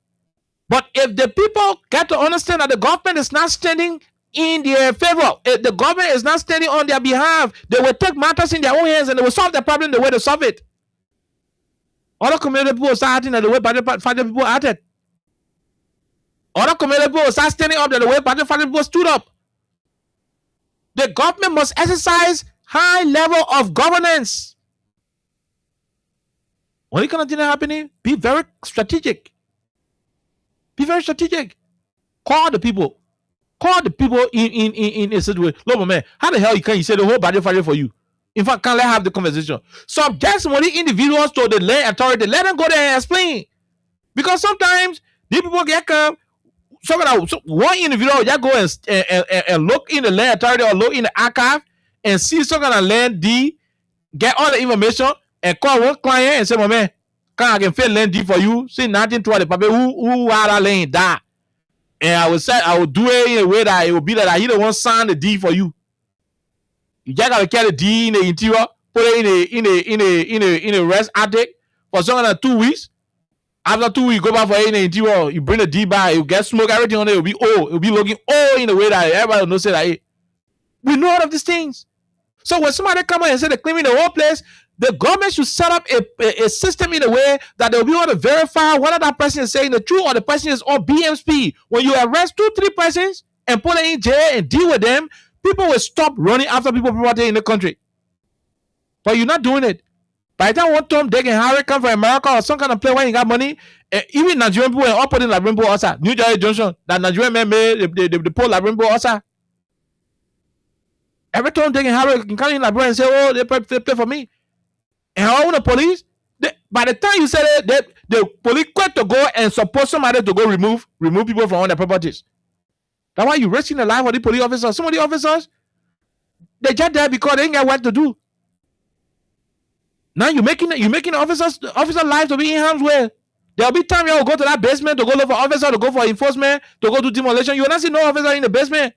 But if the people get to understand that the government is not standing in their favor, if the government is not standing on their behalf, they will take matters in their own hands and they will solve the problem the way they solve it. Other community people start acting the way Badjo Fadre people acted. Other community people start standing up the way Badjo Fadre people stood up. The government must exercise high level of governance. When it continue happening, be very strategic. Be very strategic. Call the people. Call the people in a situation. Look, man, how the hell you say the whole Badjo Fadre for you? In fact, can't let have the conversation. Subject some of the individuals to the land authority. Let them go there and explain. Because sometimes these people get come. So one individual just go and look in the land authority or look in the archive and see some kind of land deed, get all the information, and call one client and say, "My man, I can fill land deed for you. See nothing to the people who are that land that." And I will do it in a way that it will be that he don't want to sign the deed for you. You just gotta carry the deed in the interior, put it in a rest attic for something like 2 weeks. After 2 weeks, you go back for it in the interior, you bring the deed back, you get smoke, everything on it will be old. It will be looking old in a way that everybody will know say that hey, we know all of these things. So when somebody come out and say they're cleaning the whole place, the government should set up a system in a way that they'll be able to verify whether that person is saying the truth or the person is on BMSP. When you arrest 2-3 persons and put them in jail and deal with them, people will stop running after people property in the country. But you're not doing it. By the time one Tom, Dick, and Harry come from America or some kind of place where you got money, even Nigerian people are operating like Rainbow Osa, New Jersey Junction, that Nigerian man made the pole like Rainbow Osa. Every time Dick and Harry can come in like and say, "Oh, they play for me." And all the police, by the time you say that, the police quit to go and support somebody to go remove people from all their properties. That's why you're risking the life of the police officers. Some of the officers, they just there because they ain't got what to do. Now you're making the officer life to be in harm's way. There'll be time you will go to that basement to go look for officer, to go for enforcement, to go do demolition. You will not see no officer in the basement.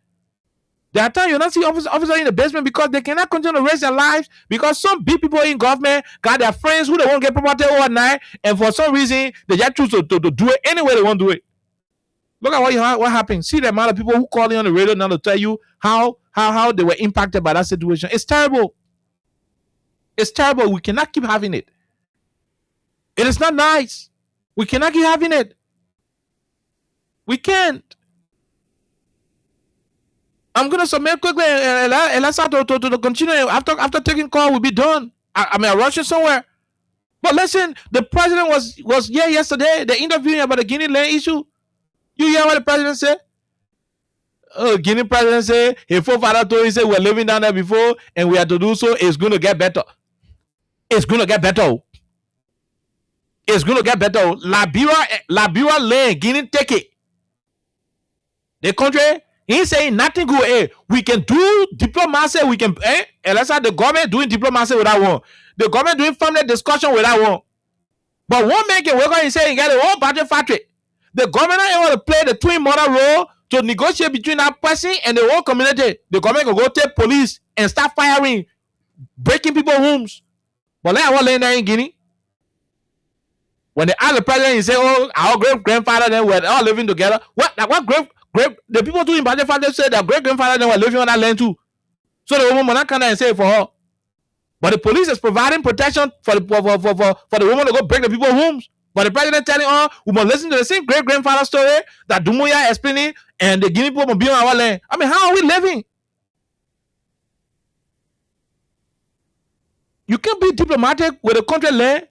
There are times you not see officers in the basement because they cannot continue to raise their lives because some big people in government got their friends who they won't get promoted overnight, and for some reason they just choose to do it anyway they won't do it. Look at what happened. See the amount of people who call in on the radio now to tell you how they were impacted by that situation. It's terrible. It's terrible. We cannot keep having it. It is not nice. We cannot keep having it. We can't. I'm gonna submit quickly and let's start to continue. After taking call, we'll be done. I'm rushing somewhere. But listen, the president was here yesterday. They interviewing about the Guinea land issue. You hear what the president said? Oh, Guinea president said his forefather told him, we're living down there before and we have to do so. It's gonna get better. It's gonna get better. It's gonna get better. Liberia land, Guinea take it. The country. He's saying nothing good. Hey, we can do diplomacy. We can, and let's say the government doing diplomacy without one. The government doing family discussion without one. But one man can work on and say he got a whole budget factory. The government is able to play the twin mother role to negotiate between that person and the whole community. The government can go take police and start firing, breaking people's homes. But let our land there in Guinea. When they ask the president, he say, "Oh, our great grandfather then were all living together." What great the people too in Bajafar said that great grandfather then were living on that land too. So the woman not come and say it for her. But the police is providing protection for the woman to go break the people's homes. But the president telling her we must listen to the same great grandfather story that Dumuya explaining, and the Guinea people must be on our land. I mean, how are we living? You can't be diplomatic with a country land.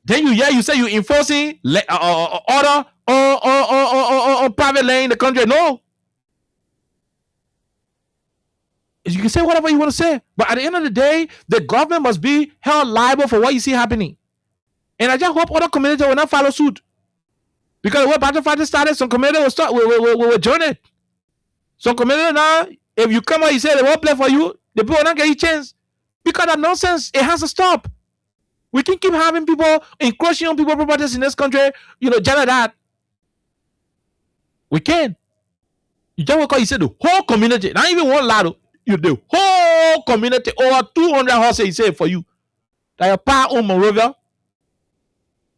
Then you say you enforcing order on private land in the country. No. You can say whatever you want to say, but at the end of the day, the government must be held liable for what you see happening. And I just hope other communities will not follow suit. Because when battle fighting started, some communities will start will join it. Some communities now, if you come out, you say they won't play for you, the people will not get a chance. Because that nonsense, it has to stop. We can keep having people encroaching on people's properties in this country, just like that. We can. You just work out, you say the whole community, not even one lado, the whole community, over 200 horses, he said for you. That your pa own Monrovia.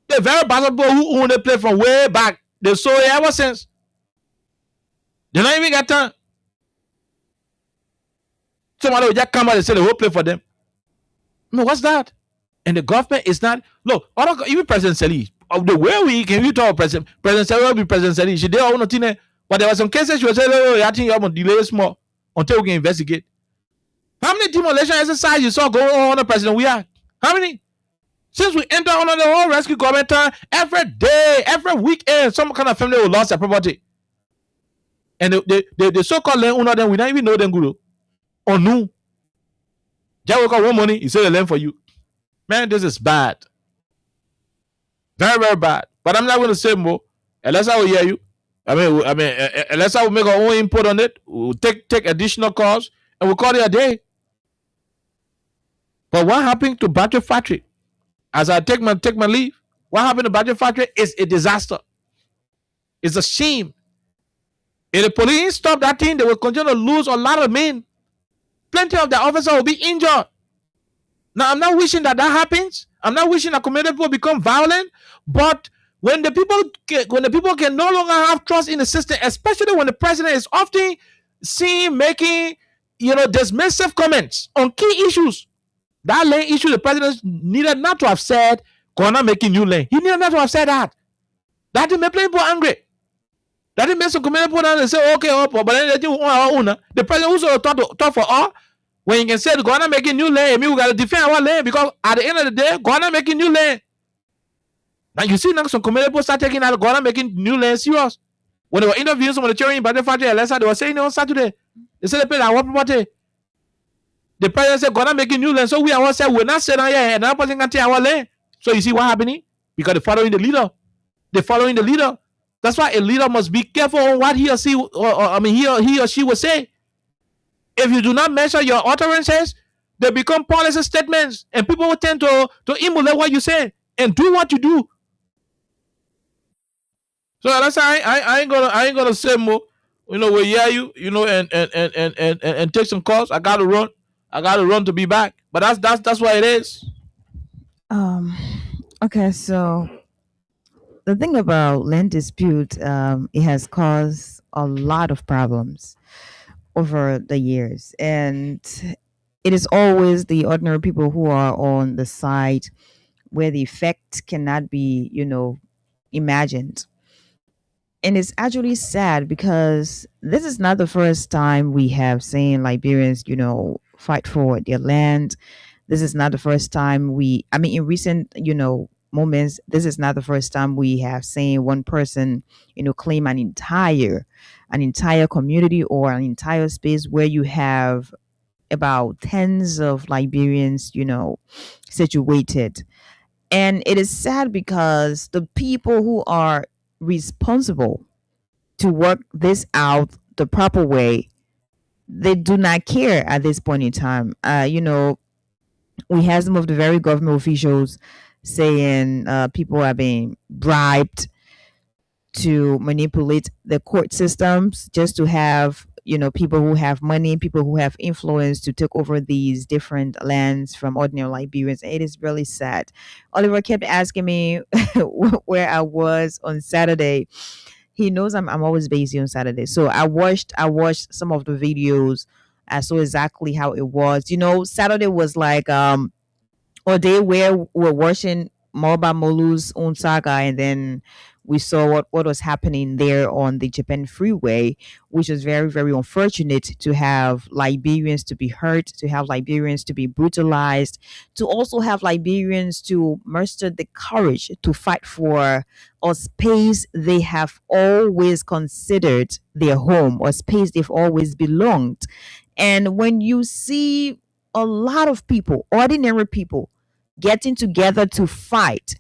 The very basketball who own the play from way back, they saw it ever since. They don't even get time. Somebody will just come out and say the whole play for them. No, what's that? And the government is not. Look, even President Sali, the way we can you talk President Sali will be President Sali. She did all nothing, but there were some cases she was saying, "Oh, I think you have to delay small until we can investigate." How many demolition exercises you saw going on, President? We are how many? Since we enter under the whole rescue government time, every day, every weekend, some kind of family will lose their property. And the so-called land owner, then we don't even know them good. Or no. Just work out one money, he said the land for you. Man, this is bad. Very, very bad. But I'm not going to say more. Unless I will hear you. I mean, unless I will make our own input on it, we'll take additional calls, and we'll call it a day. But what happened to Battery Factory? As I take my leave, what happened to Battery Factory is a disaster. It's a shame. If the police stop that thing, they will continue to lose a lot of men. Plenty of the officers will be injured. Now, I'm not wishing that happens. I'm not wishing that community people become violent. But when the people can no longer have trust in the system, especially when the president is often seen making, dismissive comments on key issues. That lane issue, the president needed not to have said, "Gonna making new lane." He needed not to have said that. That didn't make people angry. That didn't make some community people and say, "Okay, but then the president also talk for all." When you can say Ghana making new lane, we gotta defend our lane because at the end of the day, Ghana making new lane. Now you see now some community people start taking out Ghana making new lane serious. When they were interviewing some of the children in Battery Factory, they were saying on Saturday, they said they pay our property. The president said Ghana making new lane, so we are said we're not saying here, and another person can take our lane. So you see what happening? Because they're following the leader. They're following the leader. That's why a leader must be careful on what he or she will say. If you do not measure your utterances, they become policy statements, and people will tend to emulate what you say and do what you do. So that's why I ain't gonna say more. will hear you, and take some calls. I gotta run. I gotta run to be back. But that's what it is. Um, okay, so the thing about land dispute, it has caused a lot of problems over the years, and it is always the ordinary people who are on the side where the effect cannot be, imagined. And it's actually sad because this is not the first time we have seen Liberians, fight for their land. This is not the first time in recent, moments, this is not the first time we have seen one person, claim an entire community or an entire space where you have about tens of Liberians, situated. And it is sad because the people who are responsible to work this out the proper way, they do not care at this point in time. We have some of the very government officials saying people are being bribed to manipulate the court systems just to have people who have money, people who have influence to take over these different lands from ordinary Liberians. It is really sad. Oliver kept asking me where I was on Saturday. He knows I'm always busy on Saturday, so I watched some of the videos. I saw exactly how it was. Saturday was like or they were watching Moba Molu's own saga, and then we saw what was happening there on the Japan freeway, which was very, very unfortunate to have Liberians to be hurt, to have Liberians to be brutalized, to also have Liberians to muster the courage to fight for a space they have always considered their home, or space they've always belonged. And when you see a lot of people, ordinary people, getting together to fight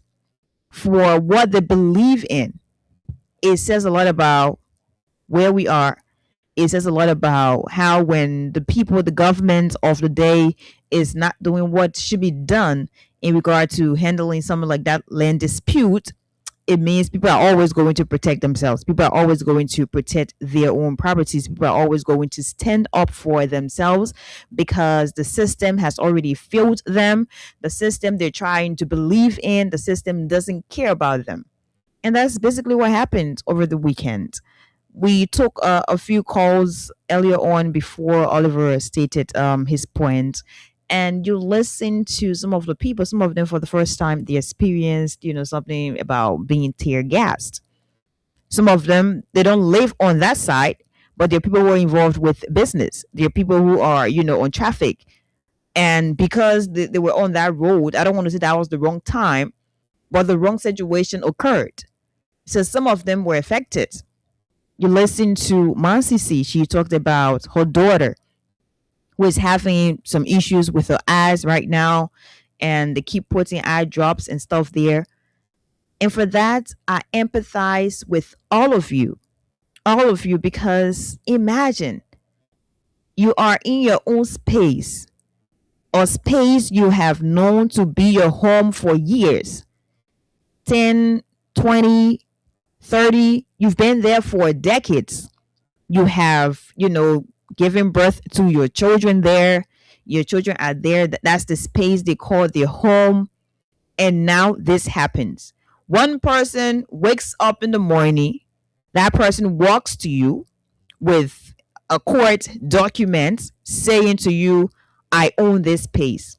for what they believe in, it says a lot about where we are. It says a lot about how, when the people, the government of the day is not doing what should be done in regard to handling something like that land dispute, it means people are always going to protect themselves. People are always going to protect their own properties. People are always going to stand up for themselves because the system has already failed them. The system they're trying to believe in, the system doesn't care about them. And that's basically what happened over the weekend. We took a few calls earlier on before Oliver stated his point, and you listen to some of the people, some of them for the first time, they experienced, something about being tear gassed. Some of them, they don't live on that side, but they're people who are involved with business. They're people who are, on traffic. And because they were on that road, I don't want to say that was the wrong time, but the wrong situation occurred. So some of them were affected. You listen to Mansisi, she talked about her daughter who is having some issues with her eyes right now, and they keep putting eye drops and stuff there. And for that, I empathize with all of you, because imagine you are in your own space, or space you have known to be your home for years, 10, 20, 30, you've been there for decades. You have, given birth to your children there. Your children are there. That's the space they call their home. And now this happens. One person wakes up in the morning. That person walks to you with a court document saying to you, I own this space.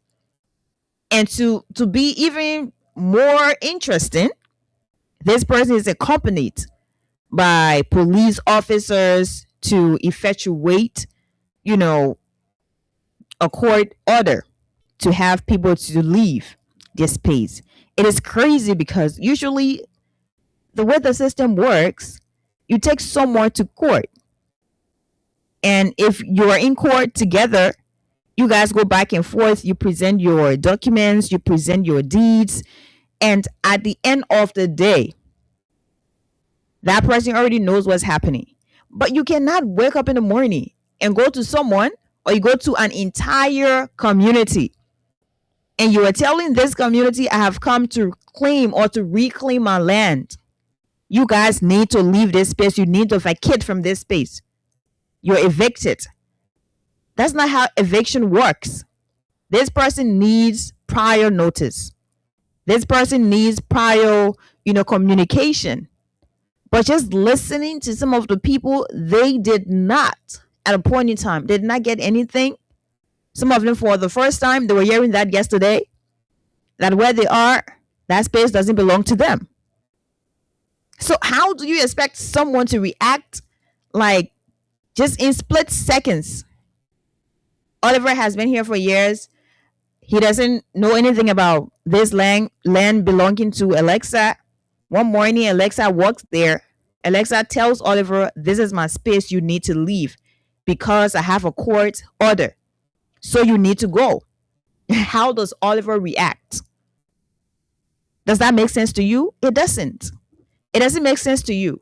And to be even more interesting, this person is accompanied by police officers to effectuate, a court order to have people to leave their space. It is crazy because usually the way the system works, you take someone to court. And if you are in court together, you guys go back and forth, you present your documents, you present your deeds, and at the end of the day, that person already knows what's happening. But you cannot wake up in the morning and go to someone, or you go to an entire community, and you are telling this community, I have come to claim or to reclaim my land. You guys need to leave this space. You need to vacate from this space. You're evicted. That's not how eviction works. This person needs prior notice. This person needs prior, communication. But just listening to some of the people, they did not, at a point in time, did not get anything. Some of them, for the first time, they were hearing that yesterday, that where they are, that space doesn't belong to them. So how do you expect someone to react like just in split seconds? Oliver has been here for years. He doesn't know anything about this land belonging to Alexa. One morning, Alexa walks there. Alexa tells Oliver, this is my space. You need to leave because I have a court order. So you need to go. How does Oliver react? Does that make sense to you? It doesn't. It doesn't make sense to you.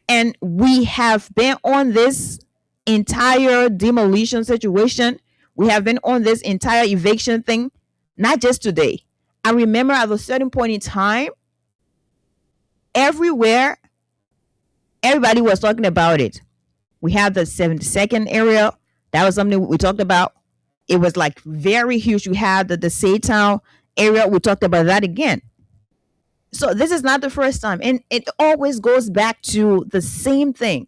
And we have been on this entire demolition situation. We have been on this entire eviction thing, not just today. I remember at a certain point in time, everywhere, everybody was talking about it. We had the 72nd area. That was something we talked about. It was like very huge. We had the Saytown area. We talked about that again. So this is not the first time. And it always goes back to the same thing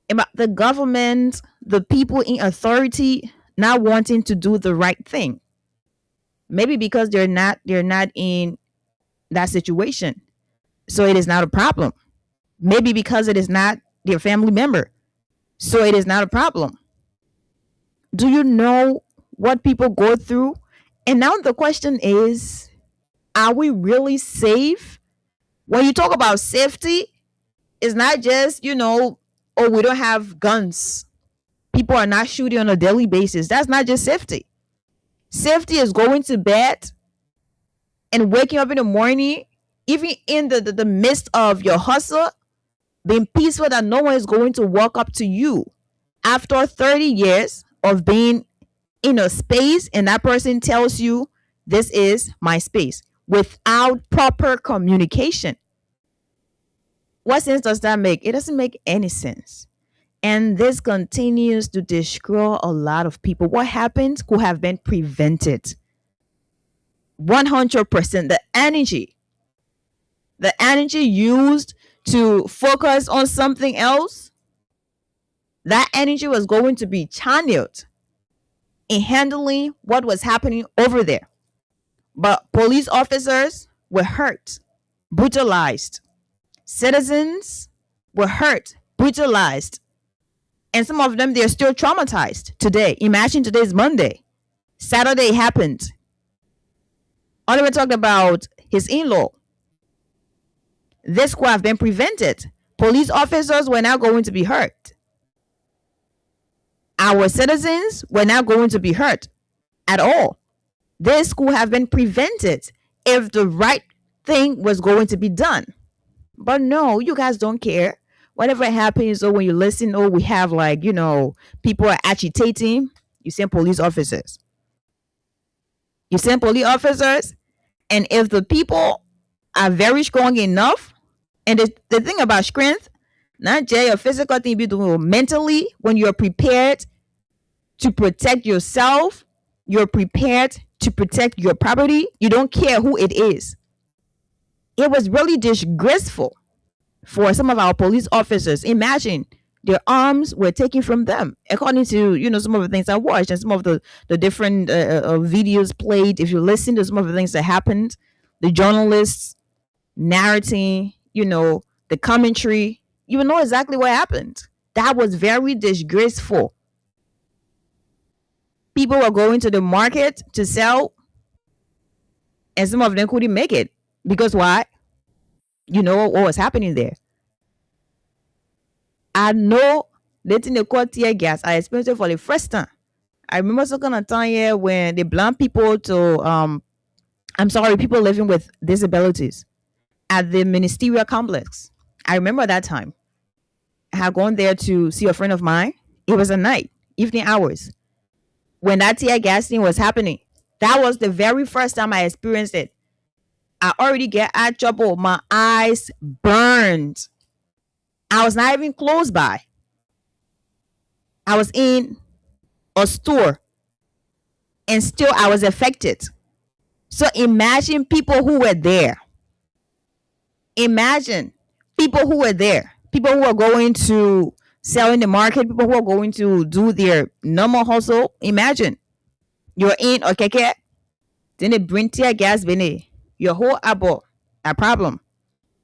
about the government, the people in authority not wanting to do the right thing. Maybe because they're not in that situation. So it is not a problem. Maybe because it is not their family member. So it is not a problem. Do you know what people go through? And now the question is, are we really safe? When you talk about safety, it's not just, we don't have guns. People are not shooting on a daily basis. That's not just safety. Safety is going to bed and waking up in the morning, even in the midst of your hustle, being peaceful that no one is going to walk up to you after 30 years of being in a space and that person tells you, this is my space, without proper communication. What sense does that make? It doesn't make any sense. And this continues to destroy a lot of people. What happened could have been prevented. 100%. The energy used to focus on something else, that energy was going to be channeled in handling what was happening over there. But police officers were hurt, brutalized. Citizens were hurt, brutalized. And some of them, they're still traumatized today. Imagine today's Monday. Saturday happened. Oliver talked about his in-law. This could have been prevented. Police officers were now going to be hurt. Our citizens were not going to be hurt at all. This could have been prevented if the right thing was going to be done. But no, you guys don't care. Whatever happens, or when you listen, or we have people are agitating, you send police officers. You send police officers, and if the people are very strong enough, and the thing about strength, not just a physical thing, but mentally, when you're prepared to protect yourself, you're prepared to protect your property, you don't care who it is. It was really disgraceful for some of our police officers. Imagine their arms were taken from them, according to some of the things I watched and some of the different videos played. If you listen to some of the things that happened, the journalists narrating, the commentary, you will know exactly what happened. That was very disgraceful. People were going to the market to sell, and some of them couldn't make it. Because why? You know what was happening there. I know letting the call tear gas, I experienced it for the first time. I remember some kind of time here when they blind people to people living with disabilities at the ministerial complex. I remember that time. I had gone there to see a friend of mine. It was a night, evening hours, when that tear gassing was happening. That was the very first time I experienced it. I already get out trouble. My eyes burned. I was not even close by. I was in a store and still I was affected. So imagine people who were there. Imagine people who were there. People who are going to sell in the market, people who are going to do their normal hustle. Imagine you're in okay, then they bring tear gas bene. Your whole abo a problem.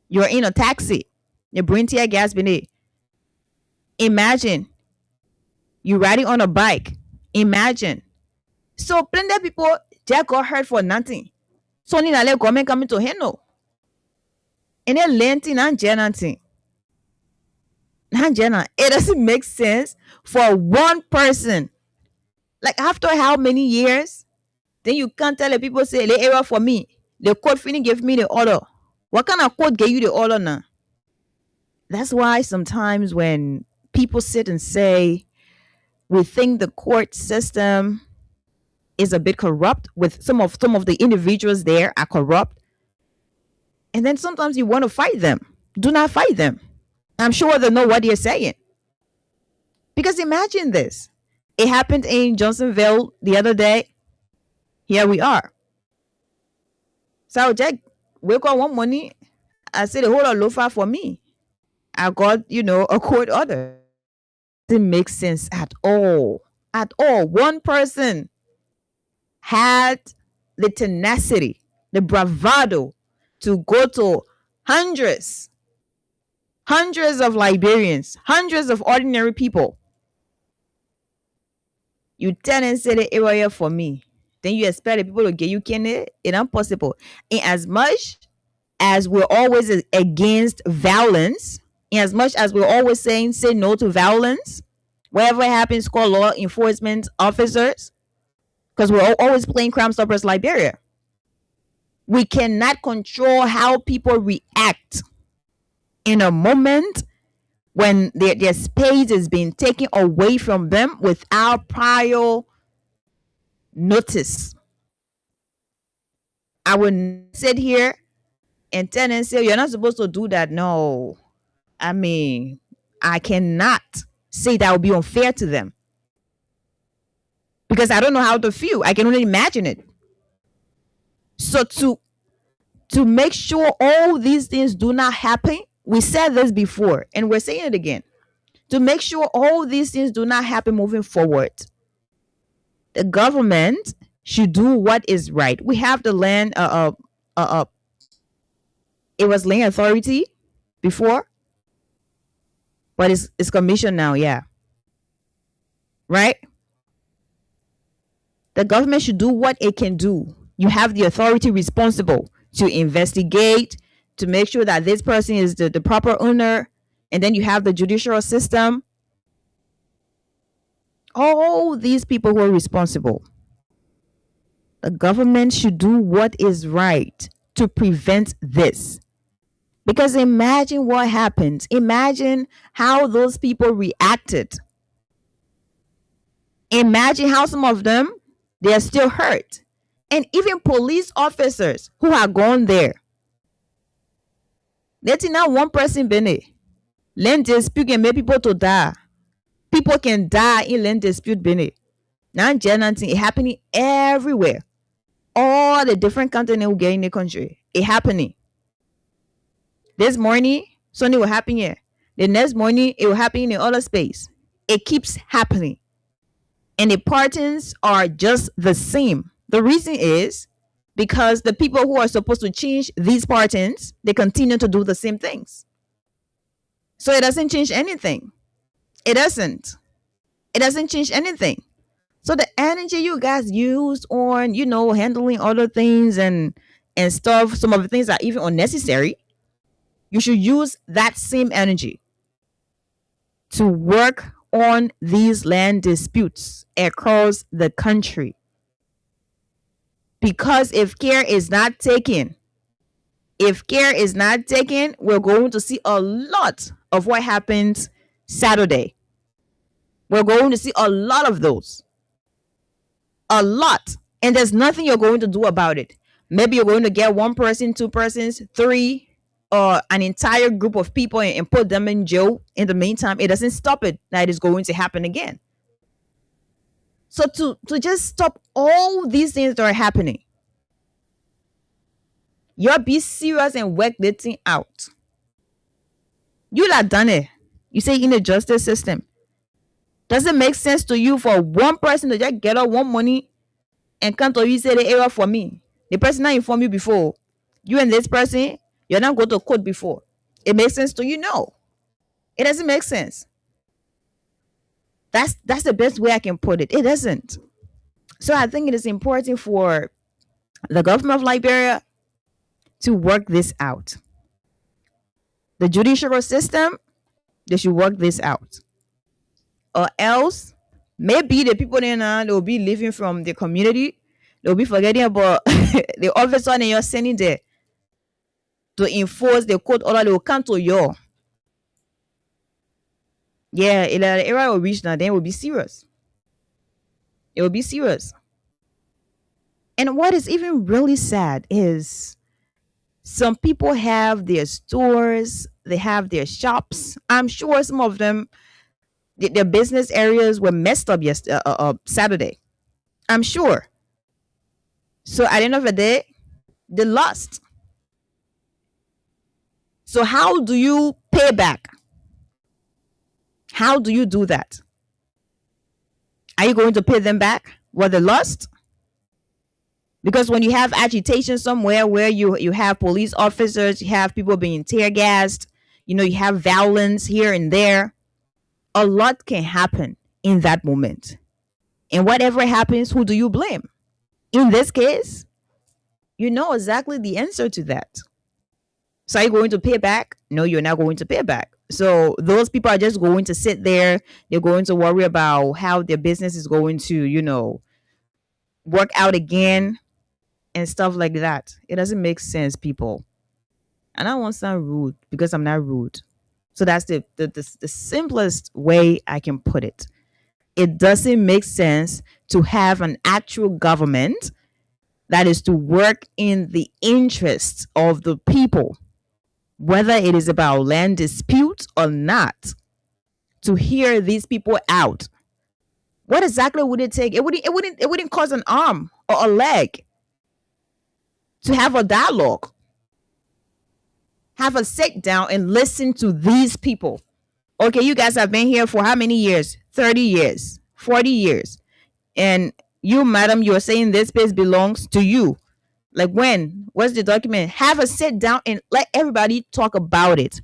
You're in a taxi. They bring tear gas bene. Imagine you riding on a bike. Imagine. So plenty of people just got hurt for nothing. So ni na le government coming to handle. And then lenting and genanting. It doesn't make sense for one person. Like after how many years? Then you can't tell the people say the error for me. The court finna give me the order. What kind of court gave you the order now? That's why sometimes when people sit and say we think the court system is a bit corrupt, with some of the individuals there are corrupt, and then sometimes you want to fight them. Do not fight them. I'm sure they know what you're saying. Because imagine this. It happened in Johnsonville the other day. Here we are. So Jack, wake up one morning, I said the whole lot loafer for me. I got, a court order. It didn't make sense at all. At all. One person had the tenacity, the bravado to go to hundreds of Liberians, hundreds of ordinary people. You tell and say the area for me. Then you expect the people to get you can it? It's impossible. In as much as we're always against violence, in as much as we're always saying say no to violence, wherever it happens, call law enforcement officers, because we're always playing Crime Stoppers Liberia. We cannot control how people react in a moment when their space is being taken away from them without prior notice. I would sit here and tell and say, you're not supposed to do that. No. I mean, I cannot say that would be unfair to them. Because I don't know how to feel. I can only imagine it. So to make sure all these things do not happen, we said this before and we're saying it again. To make sure all these things do not happen moving forward, the government should do what is right. We have the land, it was land authority before, but it's commission now, yeah. Right? The government should do what it can do. You have the authority responsible to investigate, to make sure that this person is the proper owner, and then you have the judicial system. All these people who are responsible. The government should do what is right to prevent this. Because imagine what happens. Imagine how those people reacted. Imagine how some of them, they are still hurt. And even police officers who have gone there. Letting out one person bene. Land dispute can make people to die. People can die in land dispute bene. Now it happening everywhere. All the different continents we get in the country. It happening. This morning, something will happen here. The next morning, it will happen in other space. It keeps happening. And the patterns are just the same. The reason is because the people who are supposed to change these patterns, they continue to do the same things. So it doesn't change anything. It doesn't change anything. So the energy you guys use on, handling other things and stuff, some of the things are even unnecessary. You should use that same energy to work on these land disputes across the country. Because if care is not taken, we're going to see a lot of what happened Saturday. We're going to see a lot of those. A lot. And there's nothing you're going to do about it. Maybe you're going to get one person, two persons, three, or an entire group of people and put them in jail. In the meantime, it doesn't stop it that it is going to happen again. So to just stop all these things that are happening, you be serious and work the thing out. You have done it. You say in the justice system. Does it make sense to you for one person to just get out one money and come to you say the error for me? The person that informed you before, you and this person, you're not going to court before. It makes sense to you? No. It doesn't make sense. That's the best way I can put it. It doesn't. So I think it is important for the government of Liberia to work this out. The judicial system, they should work this out. Or else, maybe the people there now, they'll be living from the community. They'll be forgetting about the officer and you're sending there to enforce the court order. They will come to you. Yeah, the area will reach now, then it will be serious. It will be serious. And what is even really sad is some people have their stores, they have their shops. I'm sure some of them, their business areas were messed up Saturday. I'm sure. So at the end of the day, they lost. So how do you pay back? How do you do that? Are you going to pay them back what they lost? Because when you have agitation somewhere where you have police officers, you have people being tear gassed, you have violence here and there, a lot can happen in that moment. And whatever happens, who do you blame? In this case, you know exactly the answer to that. So are you going to pay back? No, you're not going to pay back. So those people are just going to sit there. They're going to worry about how their business is going to, work out again and stuff like that. It doesn't make sense, people. And I don't want to sound rude because I'm not rude. So that's the simplest way I can put it. It doesn't make sense to have an actual government that is to work in the interests of the people, whether it is about land disputes or not, to hear these people out. What exactly would it take? It wouldn't cost an arm or a leg to have a dialogue, have a sit down and listen to these people. Okay, you guys have been here for how many years? 30 years, 40 years. And you, madam, you're saying this place belongs to you. Like when? What's the document? Have a sit down and let everybody talk about it.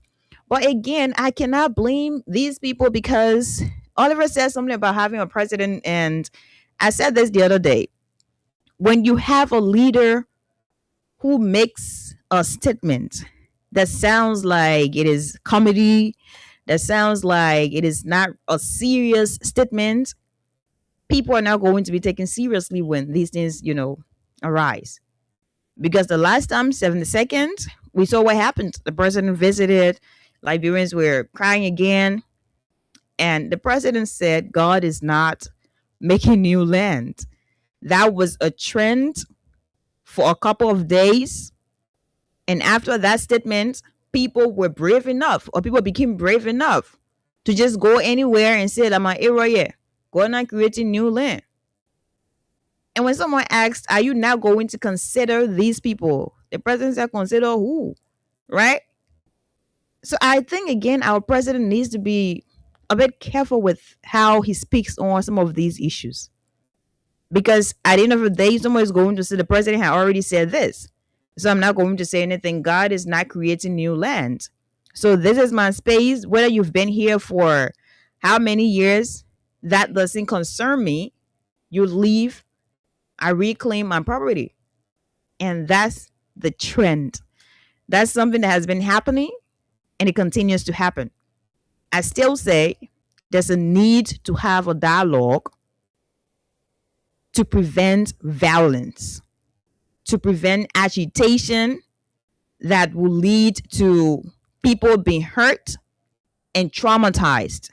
But again, I cannot blame these people because Oliver said something about having a president. And I said this the other day. When you have a leader who makes a statement that sounds like it is comedy, that sounds like it is not a serious statement, people are not going to be taken seriously when these things, arise. Because the last time, 72nd, we saw what happened. The president visited, Liberians were crying again. And the president said, God is not making new land. That was a trend for a couple of days. And after that statement, people were brave enough, or people became brave enough to just go anywhere and say, I'm an area, go and creating new land. And when someone asked, are you now going to consider these people? The president said, consider who? Right? So I think, again, our president needs to be a bit careful with how he speaks on some of these issues. Because at the end of the day, someone is going to say the president had already said this. So I'm not going to say anything. God is not creating new land. So this is my space. Whether you've been here for how many years, that doesn't concern me. You leave. I reclaim my property. And that's the trend. That's something that has been happening and it continues to happen. I still say there's a need to have a dialogue to prevent violence, to prevent agitation that will lead to people being hurt and traumatized,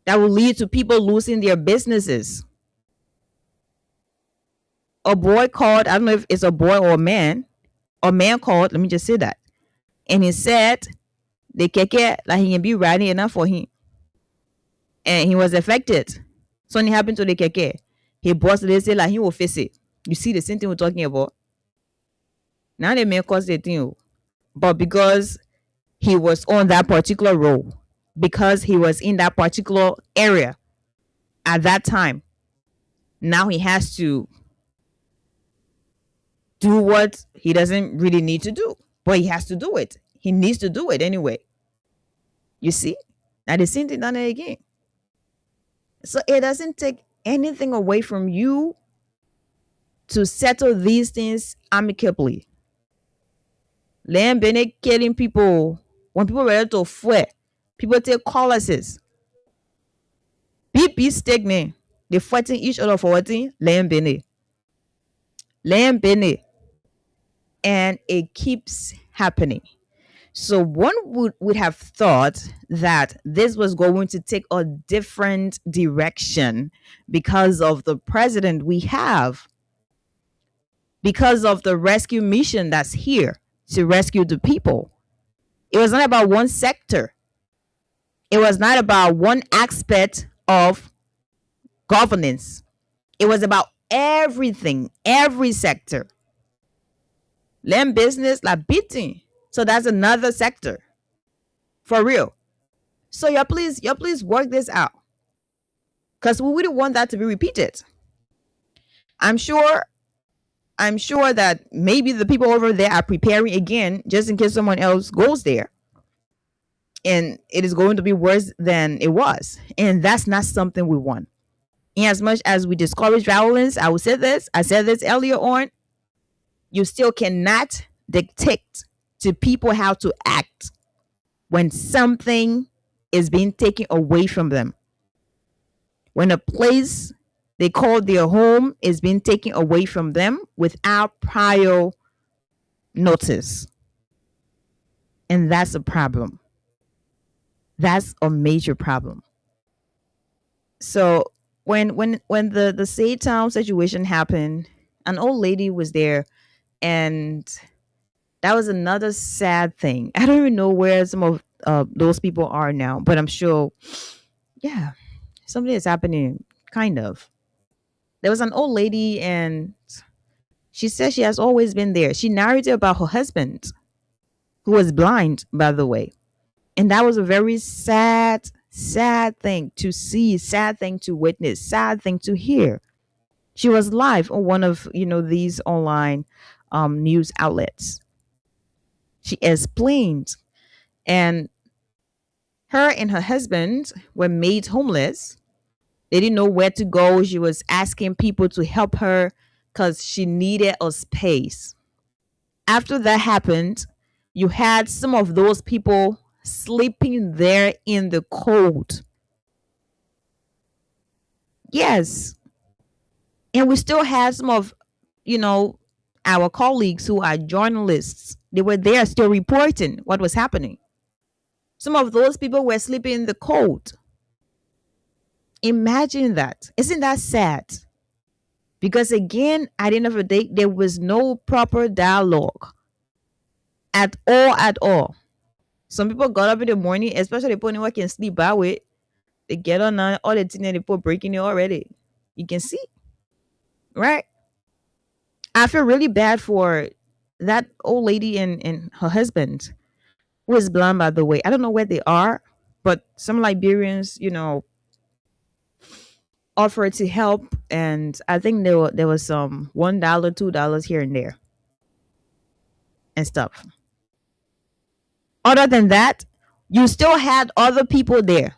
that will lead to people losing their businesses. A boy called, I don't know if it's a boy or a man called, let me just say that. And he said, the keke, like he can be riding enough for him. And he was affected. Something happened to the keke. He boss, they say like he will face it. You see the same thing we're talking about. Now they may cause the thing, but because he was on that particular role, because he was in that particular area at that time, now he has to do what he doesn't really need to do, but he has to do it. He needs to do it anyway. You see? Now the same thing done it again. So it doesn't take anything away from you to settle these things amicably. Len Bene killing people when people ready to fight, people take colaces. BP stagnant. They fighting each other for what thing? Len Bene. Len Bene. And it keeps happening. So one would have thought that this was going to take a different direction because of the president we have, because of the rescue mission that's here to rescue the people. It was not about one sector. It was not about one aspect of governance. It was about everything, every sector. Land business, like beating. So that's another sector. For real. So y'all please work this out. Because we wouldn't want that to be repeated. I'm sure that maybe the people over there are preparing again just in case someone else goes there. And it is going to be worse than it was. And that's not something we want. In as much as we discourage violence, I said this earlier on, you still cannot dictate to people how to act when something is being taken away from them. When a place they call their home is being taken away from them without prior notice. And that's a problem. That's a major problem. So when the Saytown situation happened, an old lady was there, and that was another sad thing. I don't even know where some of those people are now, but I'm sure, yeah, something is happening, kind of. There was an old lady, and she said she has always been there. She narrated about her husband, who was blind, by the way. And that was a very sad thing to see, sad thing to witness, sad thing to hear. She was live on one of, these online news outlets. She explained, and her and her husband were made homeless. They didn't know where to go. She was asking people to help her because she needed a space. After that happened, you had some of those people sleeping there in the cold. Yes. And we still have some of, our colleagues who are journalists. They were there still reporting what was happening. Some of those people were sleeping in the cold. Imagine that. Isn't that sad? Because again, at the end of the day, there was no proper dialogue at all. Some people got up in the morning, especially the people who can sleep by with. They get on all the things, and people breaking it already. You can see, right? I feel really bad for that old lady and her husband, who is blind, by the way. I don't know where they are, but some Liberians, offered to help, and I think there was some $1, $2 here and there, and stuff. Other than that, you still had other people there.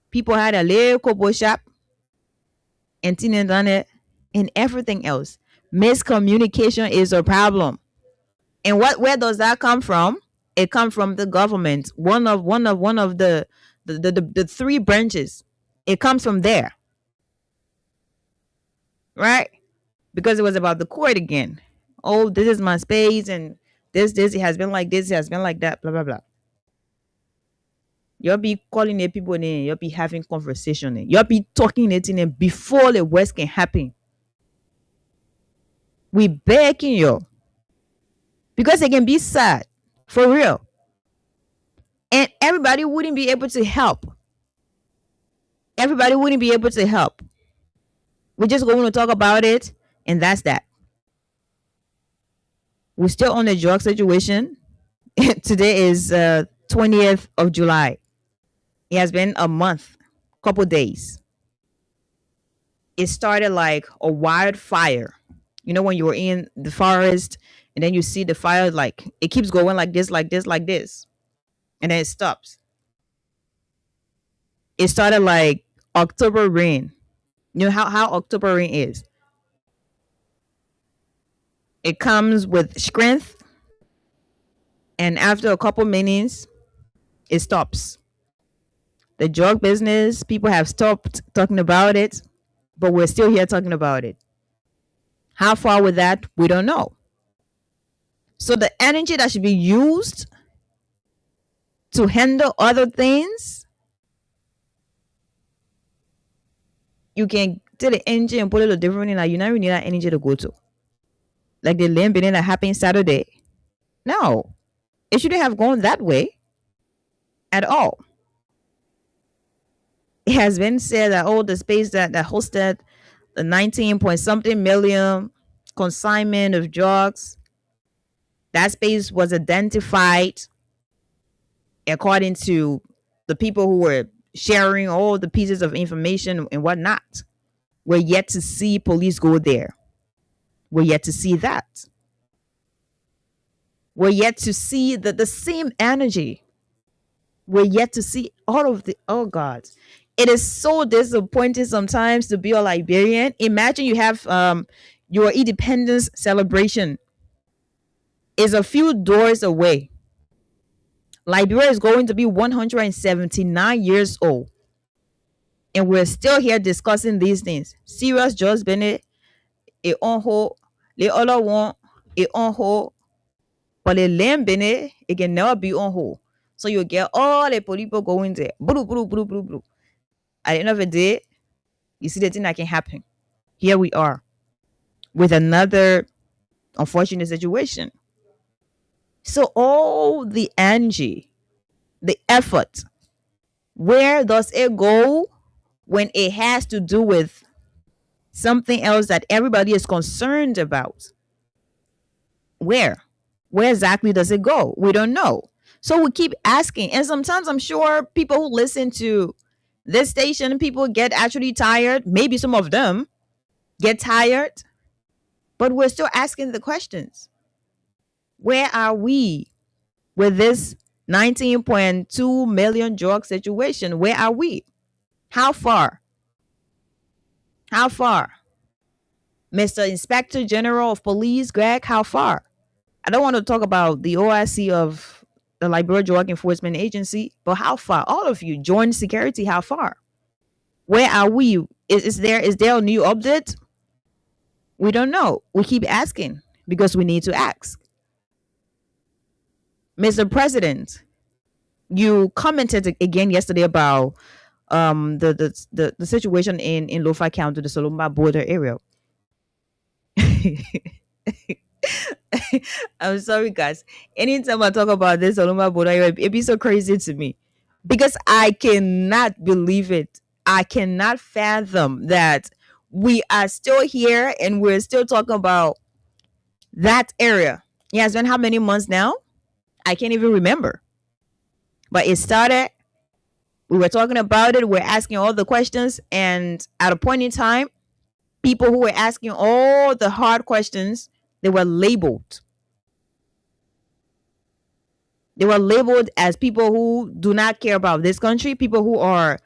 People had a little cocoa shop and and everything else. Miscommunication is a problem. And where does that come from? It comes from the government. One of the three branches. It comes from there. Right? Because it was about the court again. Oh, this is my space, and this it has been like this, it has been like that, blah blah blah. You'll be calling the people in, you'll be having conversation, you'll be talking it in before the worst can happen. We begging you, because it can be sad, for real, and everybody wouldn't be able to help. everybody wouldn't be able to help. We're just going to talk about it, and that's that. We're still on the drug situation. Today is 20th of July. It has been a month, couple days. It started like a wildfire. You know, when you were in the forest and then you see the fire, like it keeps going like this, like this, like this, and then it stops. It started like October rain. You know how October rain is. It comes with strength, and after a couple minutes, it stops. The drug business, people have stopped talking about it, but we're still here talking about it. How far with that, we don't know. So the energy that should be used to handle other things, you can take the energy and put it a different thing. Like you never need that energy to go to. Like the land bidding that happened Saturday. No, it shouldn't have gone that way at all. It has been said that the space that hosted the 19 point something million consignment of drugs, that space was identified according to the people who were sharing all the pieces of information and whatnot. We're yet to see police go there. We're yet to see that. We're yet to see the same energy. We're yet to see all of the, oh God. It is so disappointing sometimes to be a Liberian. Imagine you have your independence celebration is a few doors away. Liberia is going to be 179 years old. And we're still here discussing these things. Serious just been it on hold. The other one, it on hold. But the land been it can never be on hold. So you get all the people going there. Boo, boo, boo, boo, boo. At the end of the day, you see the thing that can happen. Here we are with another unfortunate situation. So all the energy, the effort, where does it go when it has to do with something else that everybody is concerned about? Where exactly does it go? We don't know. So we keep asking. And sometimes I'm sure people who listen to this station, people get actually tired. Maybe some of them get tired. But we're still asking the questions. Where are we with this 19.2 million drug situation? Where are we? How far? How far? Mr. Inspector General of Police, Greg, how far? I don't want to talk about the OIC of the Liberia Drug Enforcement Agency, but how far? All of you, joint security, how far? Where are we? Is there a new update? We don't know. We keep asking because we need to ask. Mr. President, you commented again yesterday about the situation in Lofa County, the Solomba border area. I'm sorry, guys. Anytime I talk about this Solomba border area, it be so crazy to me because I cannot believe it. I cannot fathom that we are still here and we're still talking about that area. It has been how many months now? I can't even remember. But it started. We were talking about it. We're asking all the questions. And at a point in time, people who were asking all the hard questions, they were labeled. They were labeled as people who do not care about this country, people who are,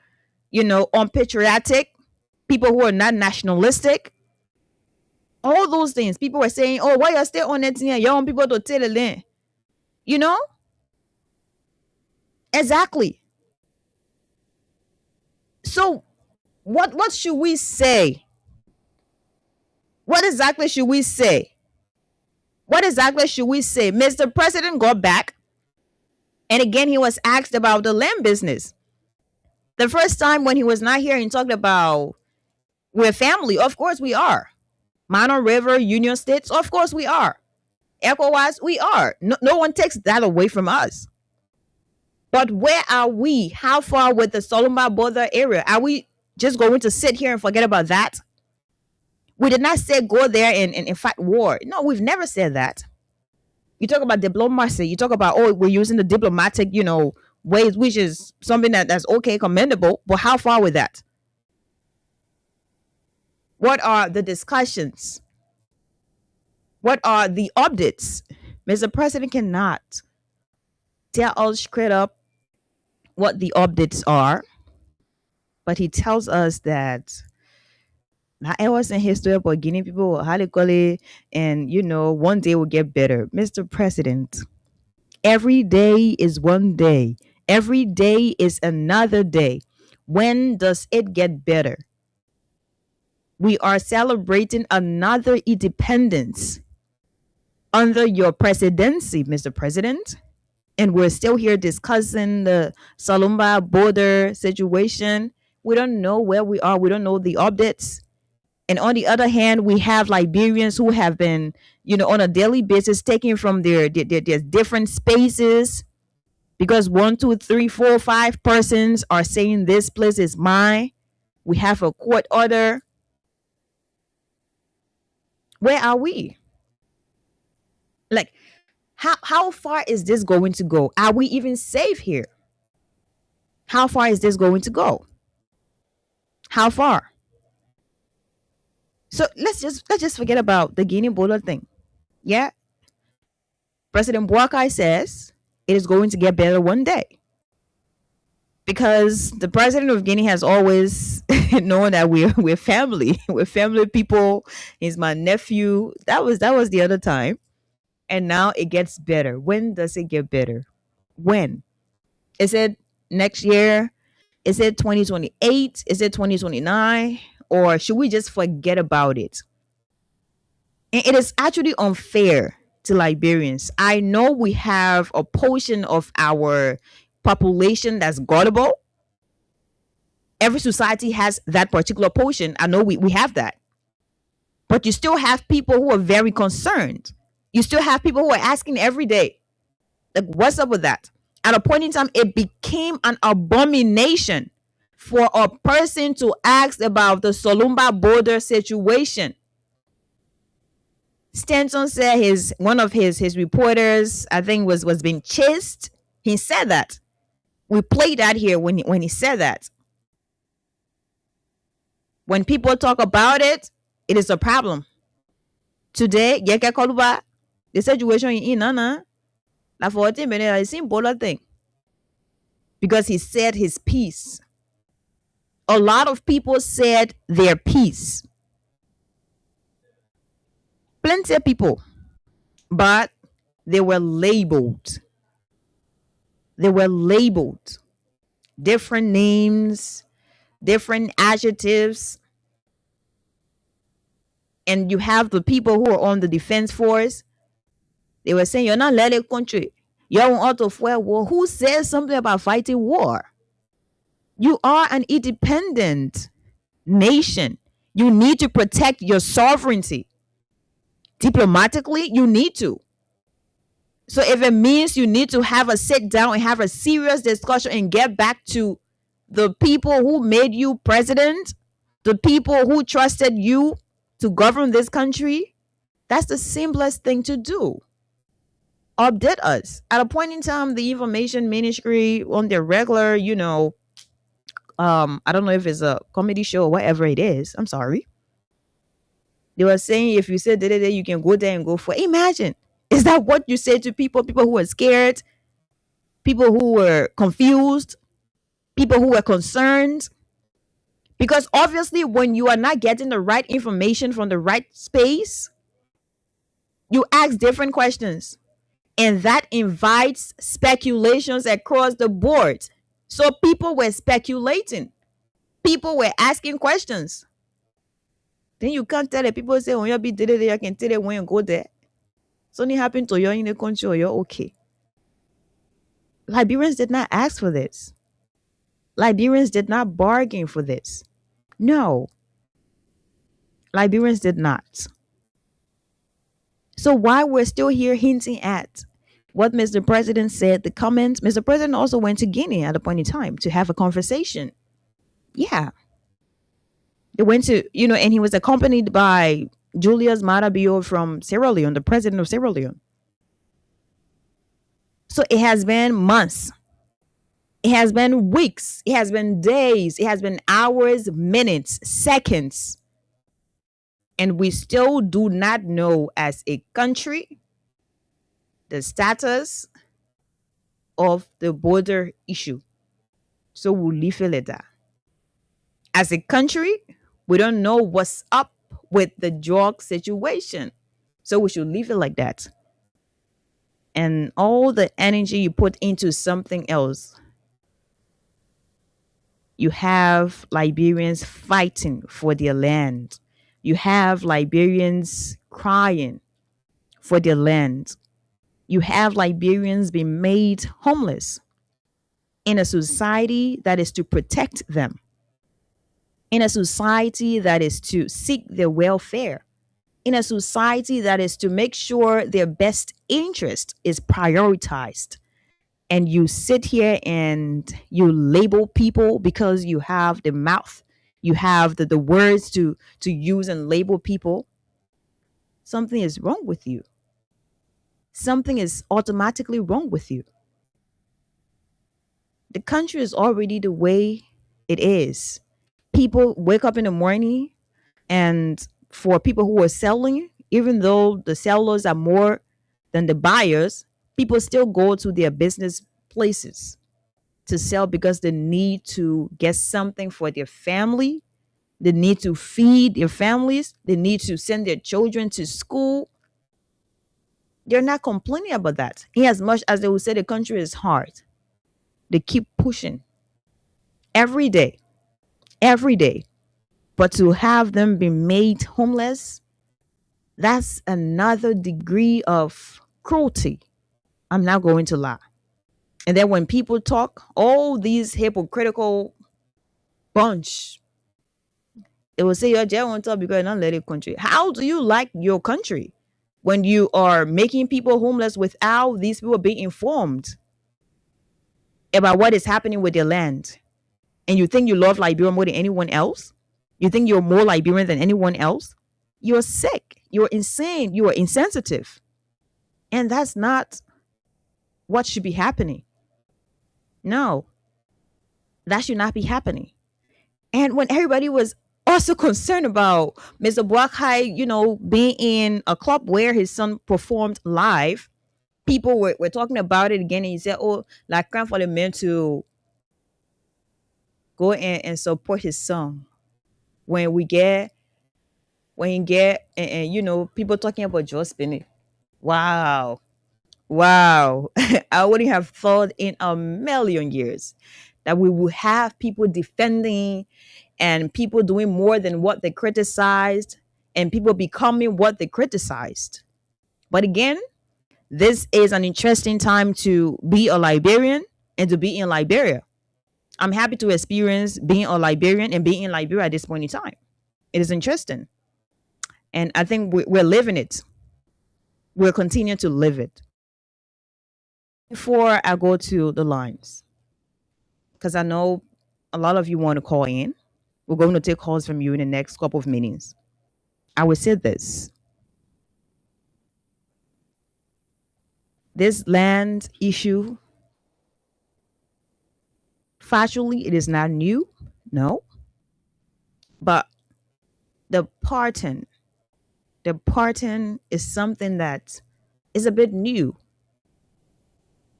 unpatriotic, people who are not nationalistic. All those things. People were saying, oh, why you're still on it? You want people to tell the land. Exactly. So what should we say? What exactly should we say? Mr. President got back, and again he was asked about the land business. The first time when he was not here and talked about we're family, of course we are. Mano River, Union States, of course we are. ECOWAS, we are. No one takes that away from us. But where are we? How far with the Solomba border area? Are we just going to sit here and forget about that? We did not say go there and fight war. No, we've never said that. You talk about diplomacy. You talk about, oh, we're using the diplomatic, ways, which is something that's okay, commendable. But how far with that? What are the discussions? What are the updates? Mr. President cannot tell us straight up what the updates are, but he tells us that now it was in history about Guinea people, how they call it, and one day will get better. Mr. President, every day is one day. Every day is another day. When does it get better? We are celebrating another independence under your presidency, Mr. President. And we're still here discussing the Salumba border situation. We don't know where we are. We don't know the updates. And on the other hand, we have Liberians who have been, on a daily basis taken from their different spaces because 1, 2, 3, 4, 5 persons are saying this place is mine. We have a court order. Where are we? Like, how far is this going to go? Are we even safe here? How far is this going to go? How far? So let's just forget about the Guinea border thing. Yeah. President Boakai says it is going to get better one day. Because the president of Guinea has always known that we're family. We're family people. He's my nephew. That was the other time. And now it gets better. When does it get better? When? Is it next year? Is it 2028? Is it 2029? Or should we just forget about it? And it is actually unfair to Liberians. I know we have a portion of our population that's gullible. Every society has that particular portion. I know we have that. But you still have people who are very concerned. You still have people who are asking every day, like, what's up with that? At a point in time, it became an abomination for a person to ask about the Solumba border situation. Stanton said one of his reporters, I think, was being chased. He said that. We played that here when he said that. When people talk about it, it is a problem. Today, Yeke Koluba, the situation in Nana, la 14 minutes, it's important thing. Because he said his piece. A lot of people said their piece. Plenty of people. But they were labeled. They were labeled. Different names, different adjectives. And you have the people who are on the defense force. They were saying, you're not letting country. You're on out of war. Who says something about fighting war? You are an independent nation. You need to protect your sovereignty. Diplomatically, you need to. So if it means you need to have a sit down and have a serious discussion and get back to the people who made you president, the people who trusted you to govern this country, that's the simplest thing to do. Update us. At a point in time, the information ministry on their regular, I don't know if it's a comedy show or whatever it is. I'm sorry. They were saying if you say da, you can go there and go for it. Imagine. Is that what you say to people? People who are scared, people who were confused, people who were concerned. Because obviously when you are not getting the right information from the right space, you ask different questions. And that invites speculations across the board. So people were speculating. People were asking questions. Then you can't tell the people say, when you be there, you can tell them when you go there. Something happened to you in the country or you're okay. Liberians did not ask for this. Liberians did not bargain for this. No. Liberians did not. So why we're still here hinting at what Mr. President said, the comments, Mr. President also went to Guinea at a point in time to have a conversation. Yeah. He went to, and he was accompanied by Julius Maada Bio from Sierra Leone, the president of Sierra Leone. So it has been months. It has been weeks. It has been days. It has been hours, minutes, seconds. And we still do not know as a country the status of the border issue. So we'll leave it at that. As a country, we don't know what's up with the drug situation. So we should leave it like that. And all the energy you put into something else, you have Liberians fighting for their land. You have Liberians crying for their land. You have Liberians being made homeless in a society that is to protect them, in a society that is to seek their welfare, in a society that is to make sure their best interest is prioritized. And you sit here and you label people because you have the mouth, you have the words to use and label people. Something is wrong with you. Something is automatically wrong with you. The country is already the way it is. People wake up in the morning, and for people who are selling, even though the sellers are more than the buyers, people still go to their business places to sell because they need to get something for their family. They need to feed their families. They need to send their children to school. They're not complaining about that. In as much as they will say the country is hard, they keep pushing every day, every day. But to have them be made homeless, that's another degree of cruelty. I'm not going to lie. And then when people talk, all these hypocritical bunch, they will say, "Your jail won't talk because you're not letting country." How do you like your country when you are making people homeless without these people being informed about what is happening with their land? And you think you love Liberia more than anyone else? You think you're more Liberian than anyone else? You're sick. You're insane. You are insensitive. And that's not what should be happening. No, that should not be happening. And when everybody was also concerned about Mr. Boakai, being in a club where his son performed live, people were talking about it again. And he said, "Oh, like crime for the men to go and support his son." When you get, and people talking about Joe Spinney. Wow. Wow. I wouldn't have thought in a million years that we would have people defending and people doing more than what they criticized and people becoming what they criticized. But again, this is an interesting time to be a Liberian and to be in Liberia. I'm happy to experience being a Liberian and being in Liberia at this point in time. It is interesting. And I think we're living it. We'll continue to live it. Before I go to the lines, because I know a lot of you want to call in, we're going to take calls from you in the next couple of minutes. I will say this. This land issue, factually, it is not new. No. But the parting is something that is a bit new.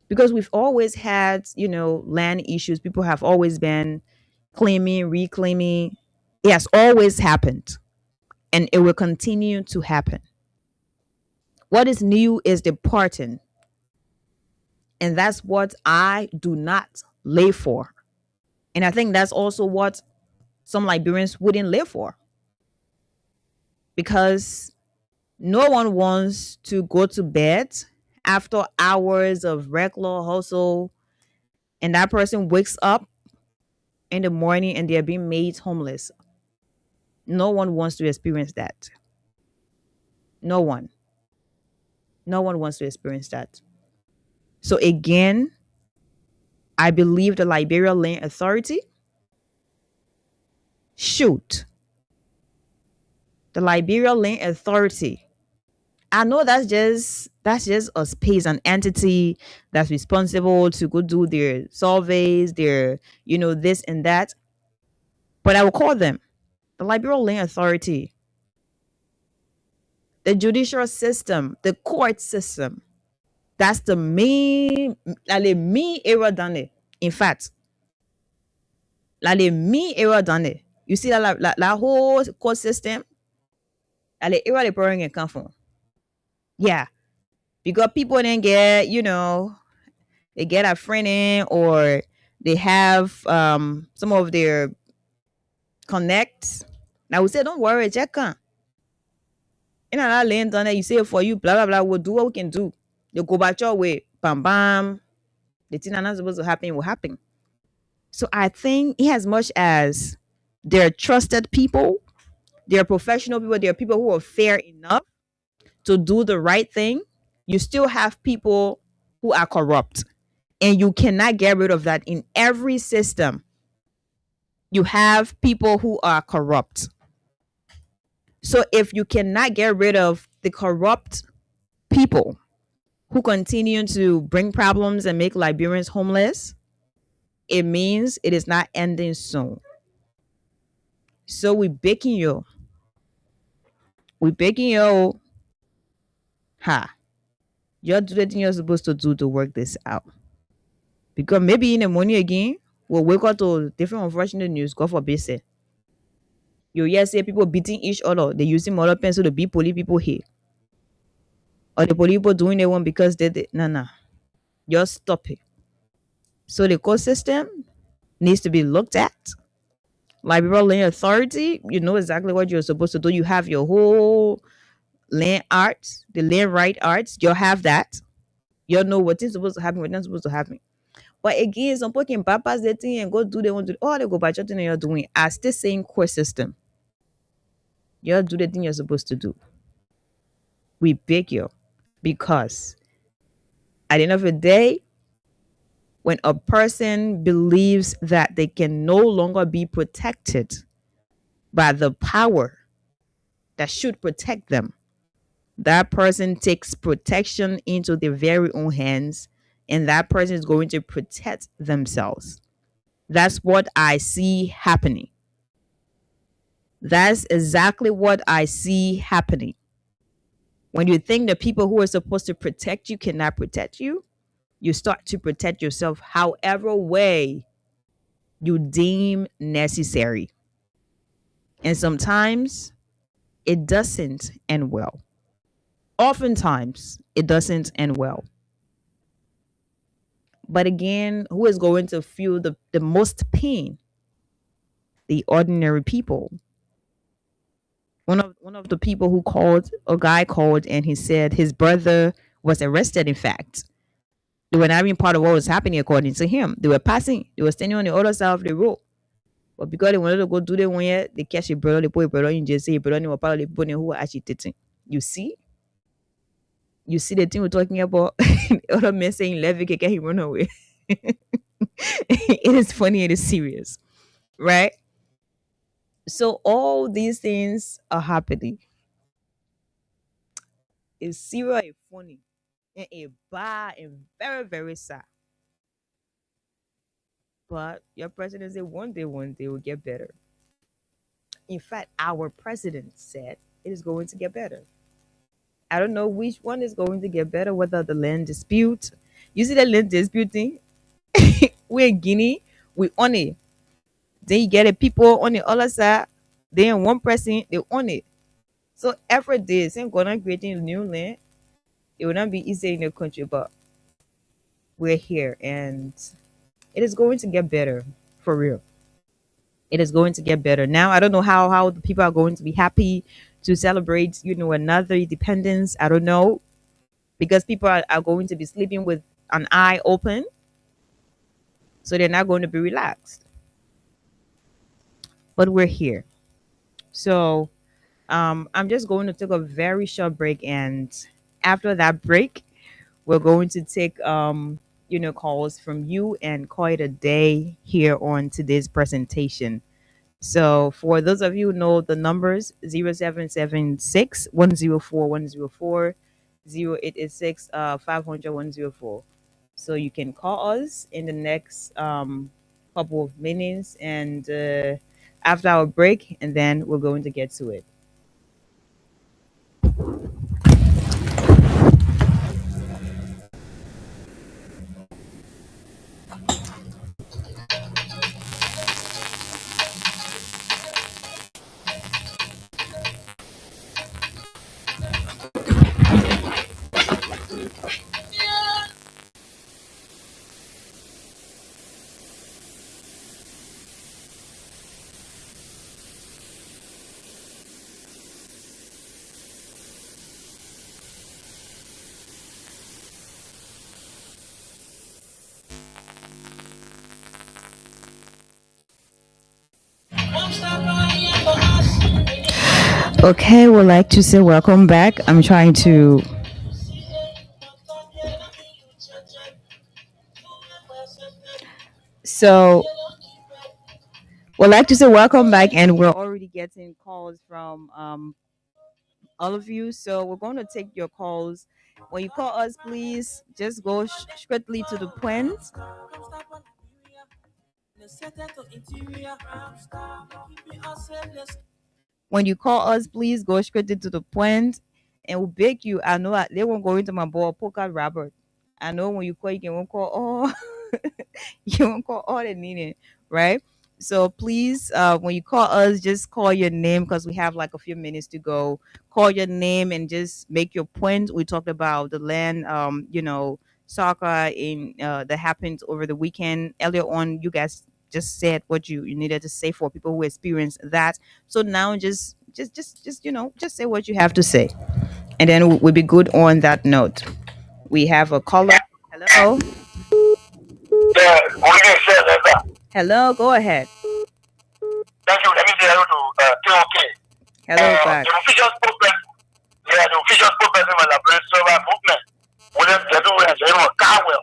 Because we've always had, land issues. People have always been claiming, reclaiming. It has always happened. And it will continue to happen. What is new is the parting. And that's what I do not live for. And I think that's also what some Liberians wouldn't live for. Because no one wants to go to bed after hours of regular hustle and that person wakes up in the morning and they're being made homeless. No one wants to experience that. No one. No one wants to experience that. So again, I believe the Liberia Land Authority should The Liberia Land Authority. I know that's just a space, an entity that's responsible to go do their surveys, their this and that. But I will call them the Liberia Land Authority, the judicial system, the court system. That's the main, like the main area done it. In fact, like the main area done it. You see that la whole court system, like the area the problem can come from. Yeah, because people didn't get, they get a friend in, or they have some of their connects. Now we say, don't worry, check on. In another land done it, you say it for you, blah blah blah. We'll do what we can do. You go back your way, bam bam. The thing that's not supposed to happen will happen. So I think, in as much as they're trusted people, they're professional people, they're people who are fair enough to do the right thing, you still have people who are corrupt. And you cannot get rid of that in every system. You have people who are corrupt. So if you cannot get rid of the corrupt people who continue to bring problems and make Liberians homeless, it means it is not ending soon. So we begging you, ha, you're doing the thing you're supposed to do to work this out. Because maybe in the morning again, we'll wake up to different unfortunate news. God forbid, say. You hear say people beating each other. They using murder pencil to beat police people here. Or the police people doing their one because they nah. Just stop it. So the court system needs to be looked at. Liberal Land Authority, you know exactly what you're supposed to do. You have your whole land arts, the land right arts. You'll have that. You'll know what is supposed to happen, what's not supposed to happen. But again, some people can bypass that thing and go do they want to do. Oh, they go by something you're doing. I still saying court system. You'll do the thing you're supposed to do. We beg you, because at the end of the day, when a person believes that they can no longer be protected by the power that should protect them, that person takes protection into their very own hands, and that person is going to protect themselves. That's what I see happening. That's exactly what I see happening. When you think the people who are supposed to protect you cannot protect you, you start to protect yourself however way you deem necessary. And sometimes it doesn't end well. Oftentimes it doesn't end well. But again, who is going to feel the most pain? The ordinary people. One of the people who called, a guy called, and he said his brother was arrested, in fact. They were not even part of what was happening according to him. They were passing. They were standing on the other side of the road. But because they wanted to go do their one year, they catch a brother, they put a brother in jail, say a brother were part of the people who were actually dating. You see? You see the thing we're talking about? The other man saying, Levy, can he run away? It is funny, it is serious. Right? So all these things are happening. It's serious and funny. And a bad and very, very sad. But your president said one day will get better. In fact, our president said it is going to get better. I don't know which one is going to get better, whether the land dispute. You see the land dispute thing? We're in Guinea, we own it. Then you get the people on the other side, then one person, they own it. So every day, since gonna creating new land, it will not be easy in the country, but we're here and it is going to get better for real. It is going to get better. Now I don't know how the people are going to be happy to celebrate, another independence. I don't know. Because people are going to be sleeping with an eye open. So they're not going to be relaxed. But we're here. So I'm just going to take a very short break, and after that break, we're going to take calls from you and call it a day here on today's presentation. So for those of you who know the numbers, 0776 104 104, 0886 500 104. So you can call us in the next couple of minutes and after our break, and then we're going to get to it. Okay, would like to say welcome back. I'm trying to. So, would like to say welcome back, and we're already getting calls from all of you. So we're going to take your calls. When you call us, please just go strictly to the point. When you call us, please go straight to the point, and we'll beg you. I know they won't go into my ball poker Robert. I know when you call, you can call all you won't call all the needed, right? So please, when you call us, just call your name because we have like a few minutes to go. Call your name and just make your point. We talked about the land, soccer in that happened over the weekend. Earlier on, you guys just said what you needed to say for people who experienced that. So now just say what you have to say, and then we'll be good on that note. We have a caller. Hello. Yeah, we didn't say that. Hello. Go ahead. Thank you. Let me say hello to TOK. Hello, back. The official spokesman, the official spokesman of the British Solar Movement, William Tedu and General Carwell.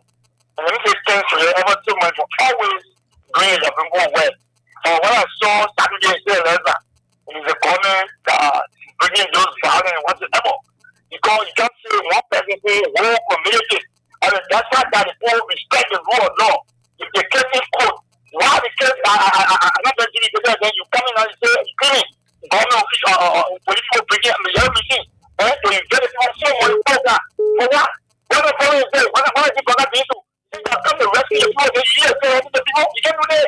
And let me say thanks to you ever so much for always doing it up and going well. So what I saw Saturday is a comment bringing those violence whatsoever. Because you can't say one person say whole community. And that's not that the people respect the rule of law. If the case is court, why the case not going to be then you come in and say you claim government official or political bringing everything. So you get it from someone for that. For what? What the following is there? What is it going to be to? You can come to rescue the people, you hear the people, you can do that.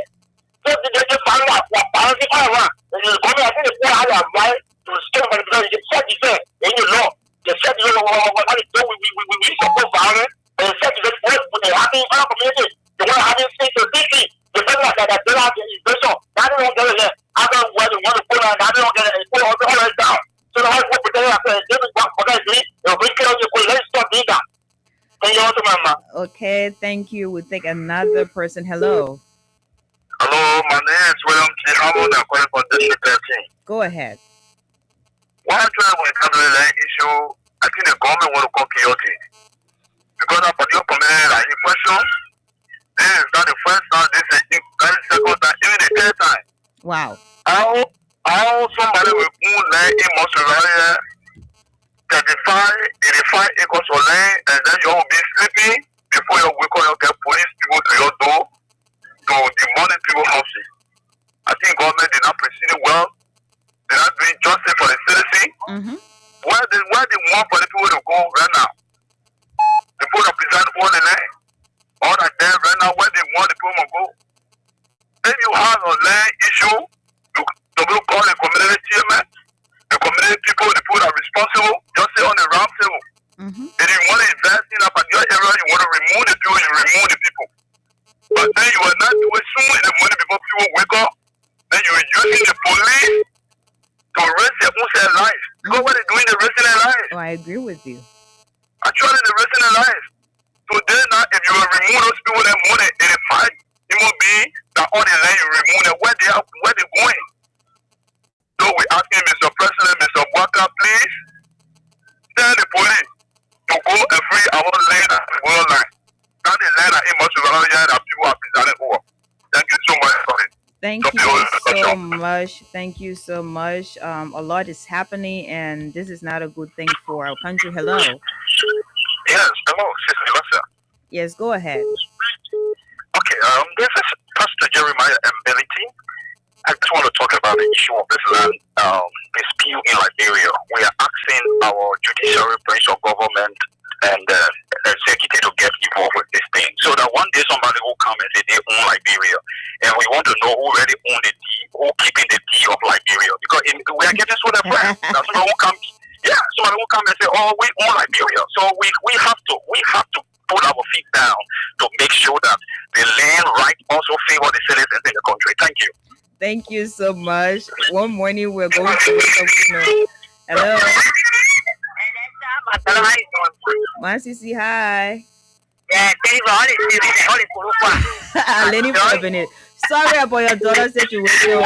So they just find out what balancing around. And you come in, I think the people have a right to stay on because you said you said in the law. They said you know what to do, we support violence. And they said you just what they have in our community. They want to have it state to city. They feel like that they have the invasion. Now they don't get it there. I don't know where they want to put on, now they don't get it. They put all the way down. So the whole people there after they will work for that agree. They'll bring it on your let's stop doing that. Thank you also, Mama. Okay, thank you. We'll take another person. Hello. Hello, my name is William T. Hammond. I'm calling from District 13. Go ahead. One time when it comes to the land issue, I think the government want to come chaotic. Because of your community, like in question, this is not the first time, this is the second time, even the third time. Wow. How somebody will own land in Australia, 35, 85 acres of land, and then you will be sleeping before you wake up, you get police people to your door to demolish people's houses. I think government did not proceed well. They're not doing justice for the citizen. Mm-hmm. Where they want for the people to go right now? The people that present all the land, all that there right now, where they want the people to go. If you have a land issue, you will call the community chairman, the community people, the people that are responsible, just say on the round table. Mm-hmm. If you want to invest in a particular area, you want to remove the people, you remove the people. But then you will not do it soon in the morning before people wake up. Then you are using the police to risk their own life. Because what they're doing, they're risking their life. Oh, I agree with you. Actually, they're risking their life. So then now, if you will remove those people that more than 85 human beings that on the land, you remove them, where they going? So we're asking Mr. President, Mr. Walker, please tell the police to go and free our land and the world line. That is land that in much that people are presented over. Thank you so much for it. Thank you so much. Thank you so much. A lot is happening, and this is not a good thing for our country. Hello. Yes, hello, Sister Lisa. Yes, go ahead. Okay, this is Pastor Jeremiah Mbeliti. I just want to talk about the issue of this land dispute in Liberia. We are asking our judiciary branch of government and executive to get involved with this thing, so that one day somebody will come and say they own Liberia, and we want to know who really own the deed, who keeping the deed of Liberia, because we are getting so depressed. That somebody will come, somebody will come and say, oh, we own Liberia. So we have to put our feet down to make sure that the land right also favor the citizens in the country. Thank you. Thank you so much. One morning we're going to wake up, Hello. Mansisi, hi. Lenny for a minute. Sorry about your daughter's situation. Okay,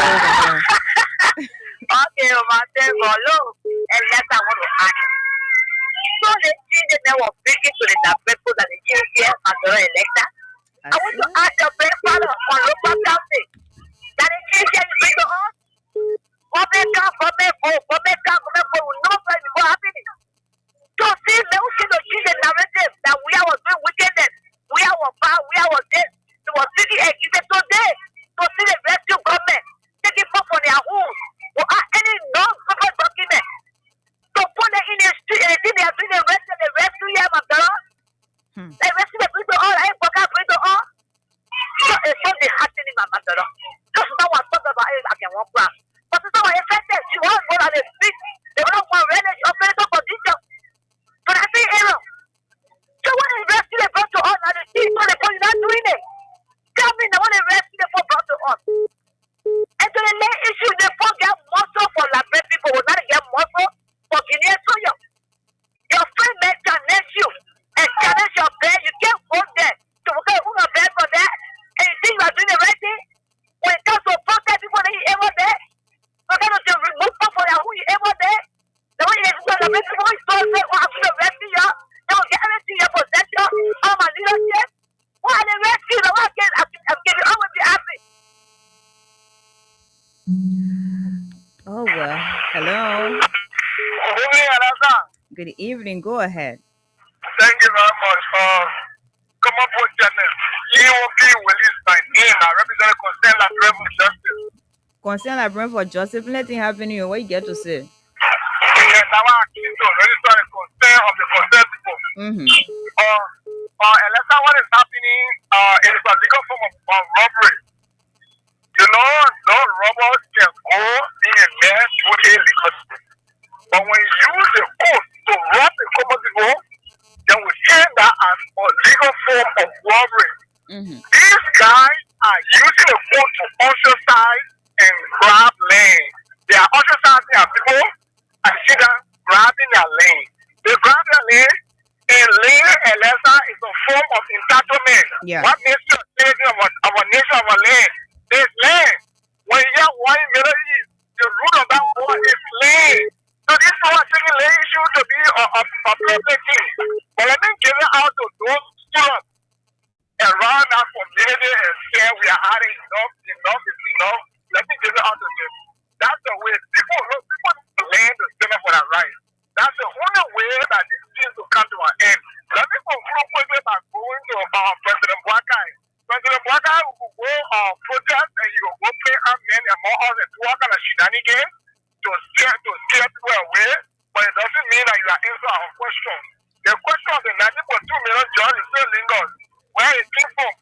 look, and that's I want to ask. So the children that were speaking to the people that the children are elected. I want to ask your grandfather on local government that the children bring to us. Government will know what happening. So see, they will see the children narrative that we are doing wickedness, we are bad, we are this. They were speaking against today. So see the rescue government taking up on their own without any non-government document. So put it in the street and they are doing the rescue here, my brother. They rescue the people all, I ain't bring to all. So it's something happening, my brother. Just now I talk about it, I can walk back. But it's not affected. She won't go on the street. They don't want religion, operator condition. But I say, so when they rescue the brought to us, and the street, so the police not doing it. Tell me, when they rescue the brought to us. And so the main issue, they won't get muscle for Liberia people, will not get muscle for Guinea Soya. Your friend may challenge you and challenge your bed. You can't go there. So we're going to bed for that. And you think you are doing the right thing? When it comes to protect people that you ever there, we're going to remove people for who you ever there. The way you do the rest of the story, I'm going to rescue you. They will get everything you possess you. All my leadership. Why are they rescuing? Why can't I'm giving all of you happy? Oh, well. Hello. Good evening. Go ahead. Thank you very much. Come up with your name. You will be released by name. I represent Concern Liberia for Justice. Concern Liberia for Justice. Nothing happening. What you get to say? Yes, I want to register the concern of the concerned people. Unless what is happening it is a legal form of robbery. You know, no robbers can go in a man to a legal. But when you use the code to rob the common people, then we say that as a legal form of robbery. These guys are using the code to ostracize and grab land. They are ostracizing their people and see them grabbing their land. They grab their land, and land and lesser is a form of entitlement. Yeah. What makes you a citizen of a nation of a land? There's land. When you have one in Middle East, the root of that word is land. So this is what taking land issue to be a public thing. But let me give it out to those students around our community and say we are adding enough is enough. Let me give it out to them. That's the way people land to stand up for their rights. That's the only way that these things will come to an end. Let me conclude quickly by going to President Boakai. President Boakai will go protest and he will go play armed men among us and do all kind of shenanigans to scare people away. But it doesn't mean that you are answering our question. The question of the 90.2 million jobs is still lingers. Where it came from?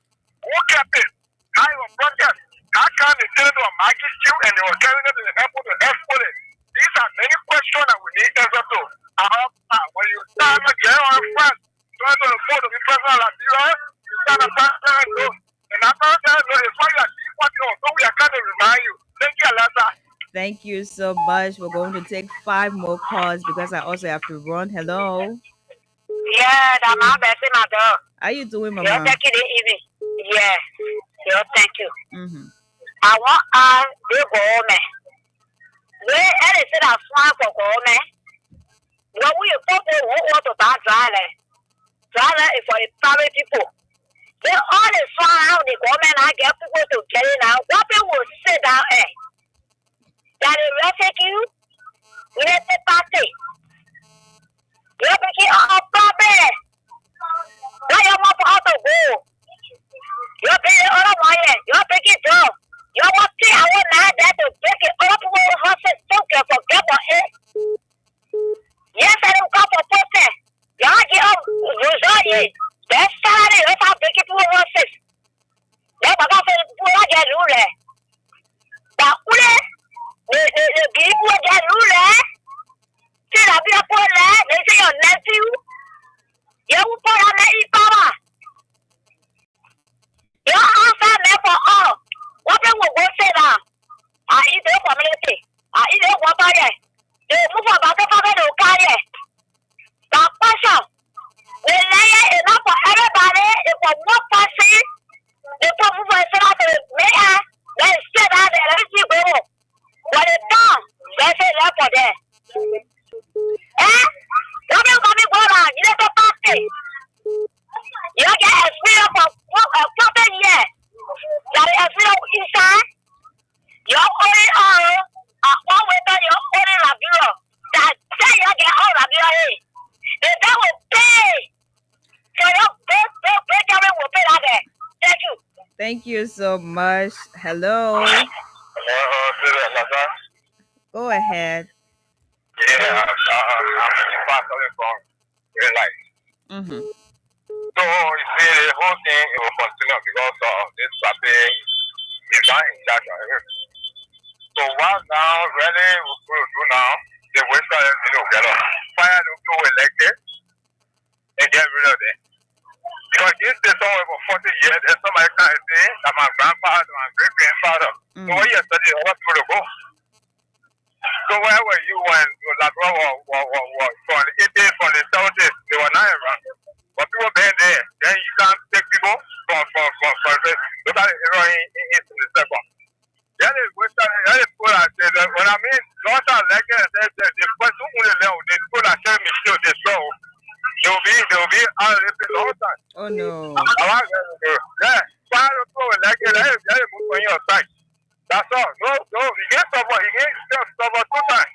Who kept it? How it was protest? How come they tell it to a market queue and they were carrying it to the airport to export it? These are many questions that we need answers to. When you start getting on France, trying to afford to be president of Liberia, you start a president loan. And that president loan is why you are deporting us. So we are kind of remind you. Thank you, Alasa. Thank you so much. We're going to take 5 more calls because I also have to run. Hello. Yeah, that's my best, my dog. How you doing, Mama? You're taking it easy. Yeah. Thank you. I want the government. Where any said I swine for government. When we people who want to buy dry land is for the private people. They all is far out the government I get people to get it now. What people will sit down there? That is rescue, let the party. You're picking up problem. Now you're more out to go. You're picking all of my head. You're picking up. You're walking out now that to pick it up with horses token for people. Yes, I don't come for protest. You're get up. Resort. That's Saturday. Let's have pick it to horses. Let's go for the poor get rule. But the people get rule. See that be a poor lad. They say your nephew. You will put on the power. Your answer never all. What they will go say now? I eat the community. I eat the water. They move about the family to carry. That person. The layer is not for everybody. It's for one person. They put move and say that to the mayor. They say that they let you go. When it's done, they say that for them. Eh? What you going to go down? You need to party. You get experience for 14 years. That is experience inside. You're only one way to your only Labiro. That say you get all Labiro. The guy will pay. So your pay government will pay that day. Thank you. Thank you so much. Hello. Go ahead. Yeah, I'm coming from real life. Mm-hmm. So you see, the whole thing it will continue because of this party is not in charge of everything. So what now really we will do now? The Western get up, fire the people elected and get rid of them. Because you stay somewhere for 40 years, and somebody can say that my grandfather, my great grandfather. So what you study, what people to go? So where were you when Labrador was from the 80s, from the 70s? They were not around. But people been there. Then you can't take people from look at the hero in the second. That is what I said. When I mean, not like the person who they put a shame is still the show. They will be out of the long time. Oh no. Yeah, fire the people like it. They move on your side. That's all. No, you get someone, you get someone 2 times.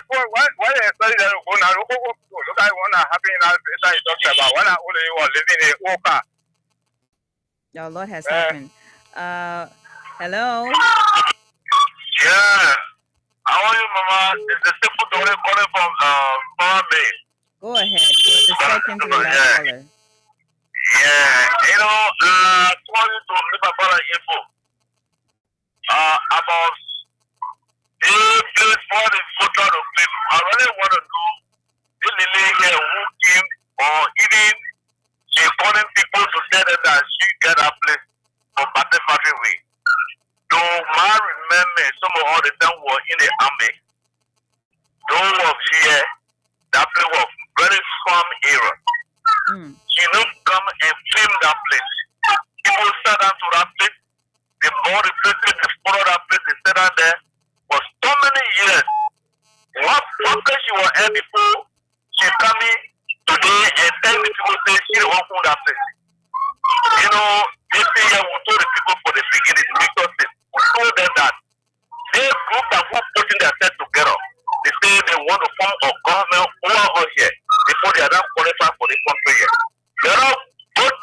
Why they study that go now? Look at one happy in our place talking about one only one living in Oka. A lot has happened. Hello. Yeah. How are you, Mama? It's the simple daughter calling from Farming. Go ahead. You're the second to the last caller. Yeah. You know, calling to Liberia info. About the place for the photo of people. I really want to know the lady who came or even important people to say that she get a place for Battle Factory Way. So, I remember some of all the time were in the army. Those was here, that place was very farm era. She don't come and film that place. People sat down to that place. They bought the place, they followed that place, they sat down there for so many years. What place she was at before, she's coming today and tell the people say she don't want that place. You know, this thing here we told the people for the beginning, the resources. We told them that they group that were putting themselves together. They say they want to form a government over us here before they are not qualified for the country here. They are both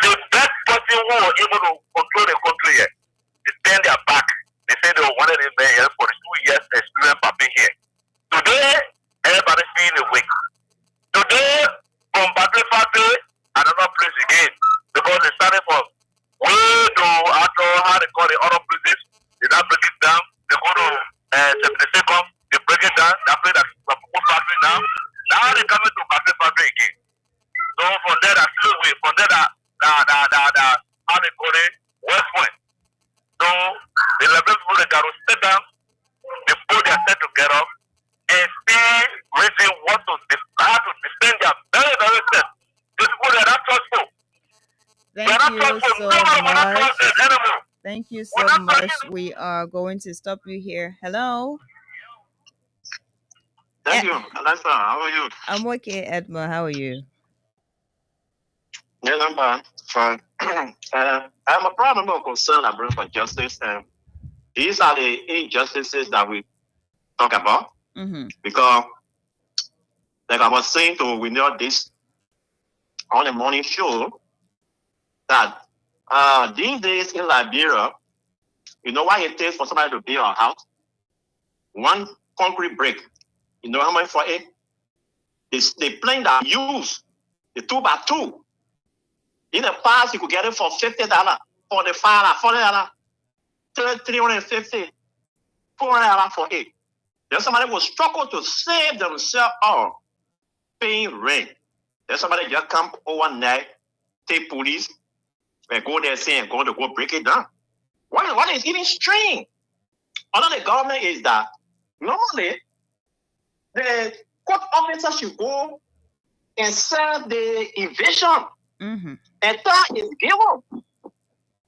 the best person who was able to control the country here. They turn their back. They say they wanted to be here for the 2 years experience popping here. Today, everybody feeling awake. Today, from Battle Factory, another place again. Because they started from way to after how they call the other places. They now break it down. They go to 72nd, they break it down. That place that's a factory now. Now they come into Battle Factory again. So from there, that's still away. From there, how they call it, West Point. So the 11 people they got to sit down, they put their head together and see reason what to how to defend their very, very self. These people they are not trustful. Thank you so much. We are going to stop you here. Hello. Thank you, Alexa. How are you? I'm okay, Edma. How are you? Yeah, I'm fine. I'm a problem or concern I bring for justice. These are the injustices that we talk about because, like I was saying to we know this on the morning show that these days in Liberia, you know what it takes for somebody to build a house? One concrete brick. You know how much for it? The plane that use the 2x2. In the past, you could get it for $50, $45, $40, $350, $400 for it. Then somebody will struggle to save themselves all paying rent. Then somebody just come overnight, take police, and go there saying going to go break it down. What is even strange under the government is that normally the court officer should go and serve the eviction. And that is given.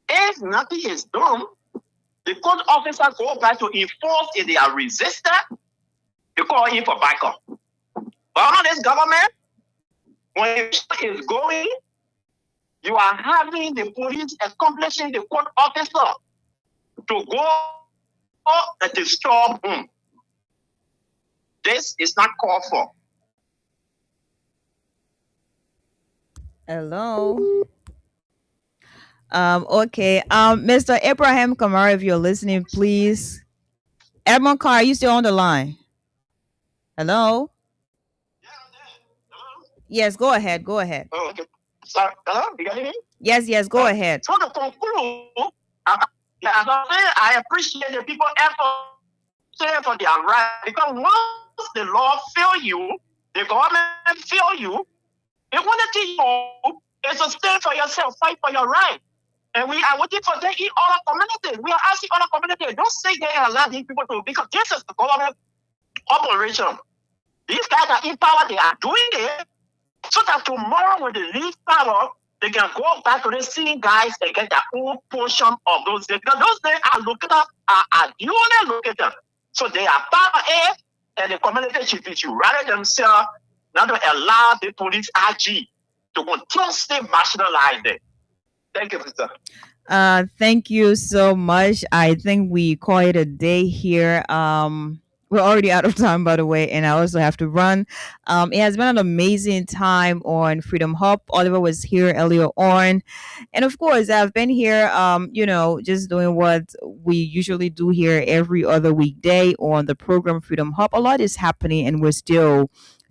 If nothing is done, the court officer go back to enforce if they are resistant, you call him for backup. But under this government, when it is going, you are having the police accomplishing the court officer to go and destroy him. This is not called for. Hello. Okay. Mr. Abraham Kamara, if you're listening, please. Edmond Carr, are you still on the line? Hello? Yes, go ahead. Go ahead. Oh, okay. Sorry. Hello? You got me? Yes, go ahead. So to conclude, I appreciate the people effort for their right because once the law fail you, the government fail you, they want to teach you is to stand for yourself, fight for your right. And we are waiting for them in other communities. We are asking other communities, don't say they allow these people to, because this is the government operation. These guys are in power, they are doing it so that tomorrow when they leave power, they can go back to the same guys and get their own portion of those days. Because those days are located, are duly located. So they are power A, and the community should rally themselves not to allow the police RG to continuously marginalize them. Thank you, Mr. Thank you so much. I think we call it a day here. We're already out of time, by the way, and I also have to run. It has been an amazing time on Freedom Hub. Oliver was here earlier on, and of course, I've been here. Just doing what we usually do here every other weekday on the program Freedom Hub. A lot is happening, and we're still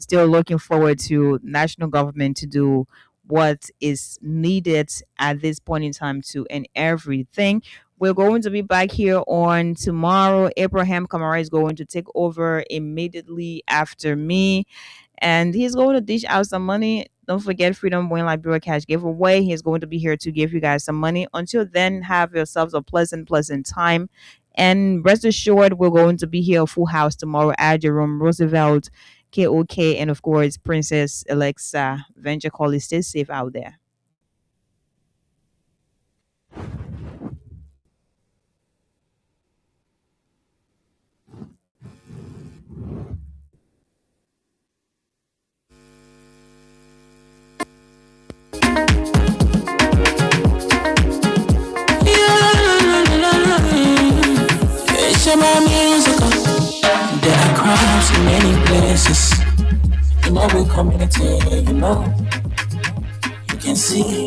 looking forward to national government to do what is needed at this point in time to end everything. We're going to be back here on tomorrow. Abraham Kamara is going to take over immediately after me, and he's going to dish out some money. Don't forget Freedom Win Liberia Cash giveaway. He's going to be here to give you guys some money. Until then, have yourselves a pleasant time. And rest assured, we're going to be here a full house tomorrow at Jerome Roosevelt, KOK, and of course, Princess Alexa Venture Callie. Stay safe out there. It's my musical. There are crimes in many places. In every community, you can see.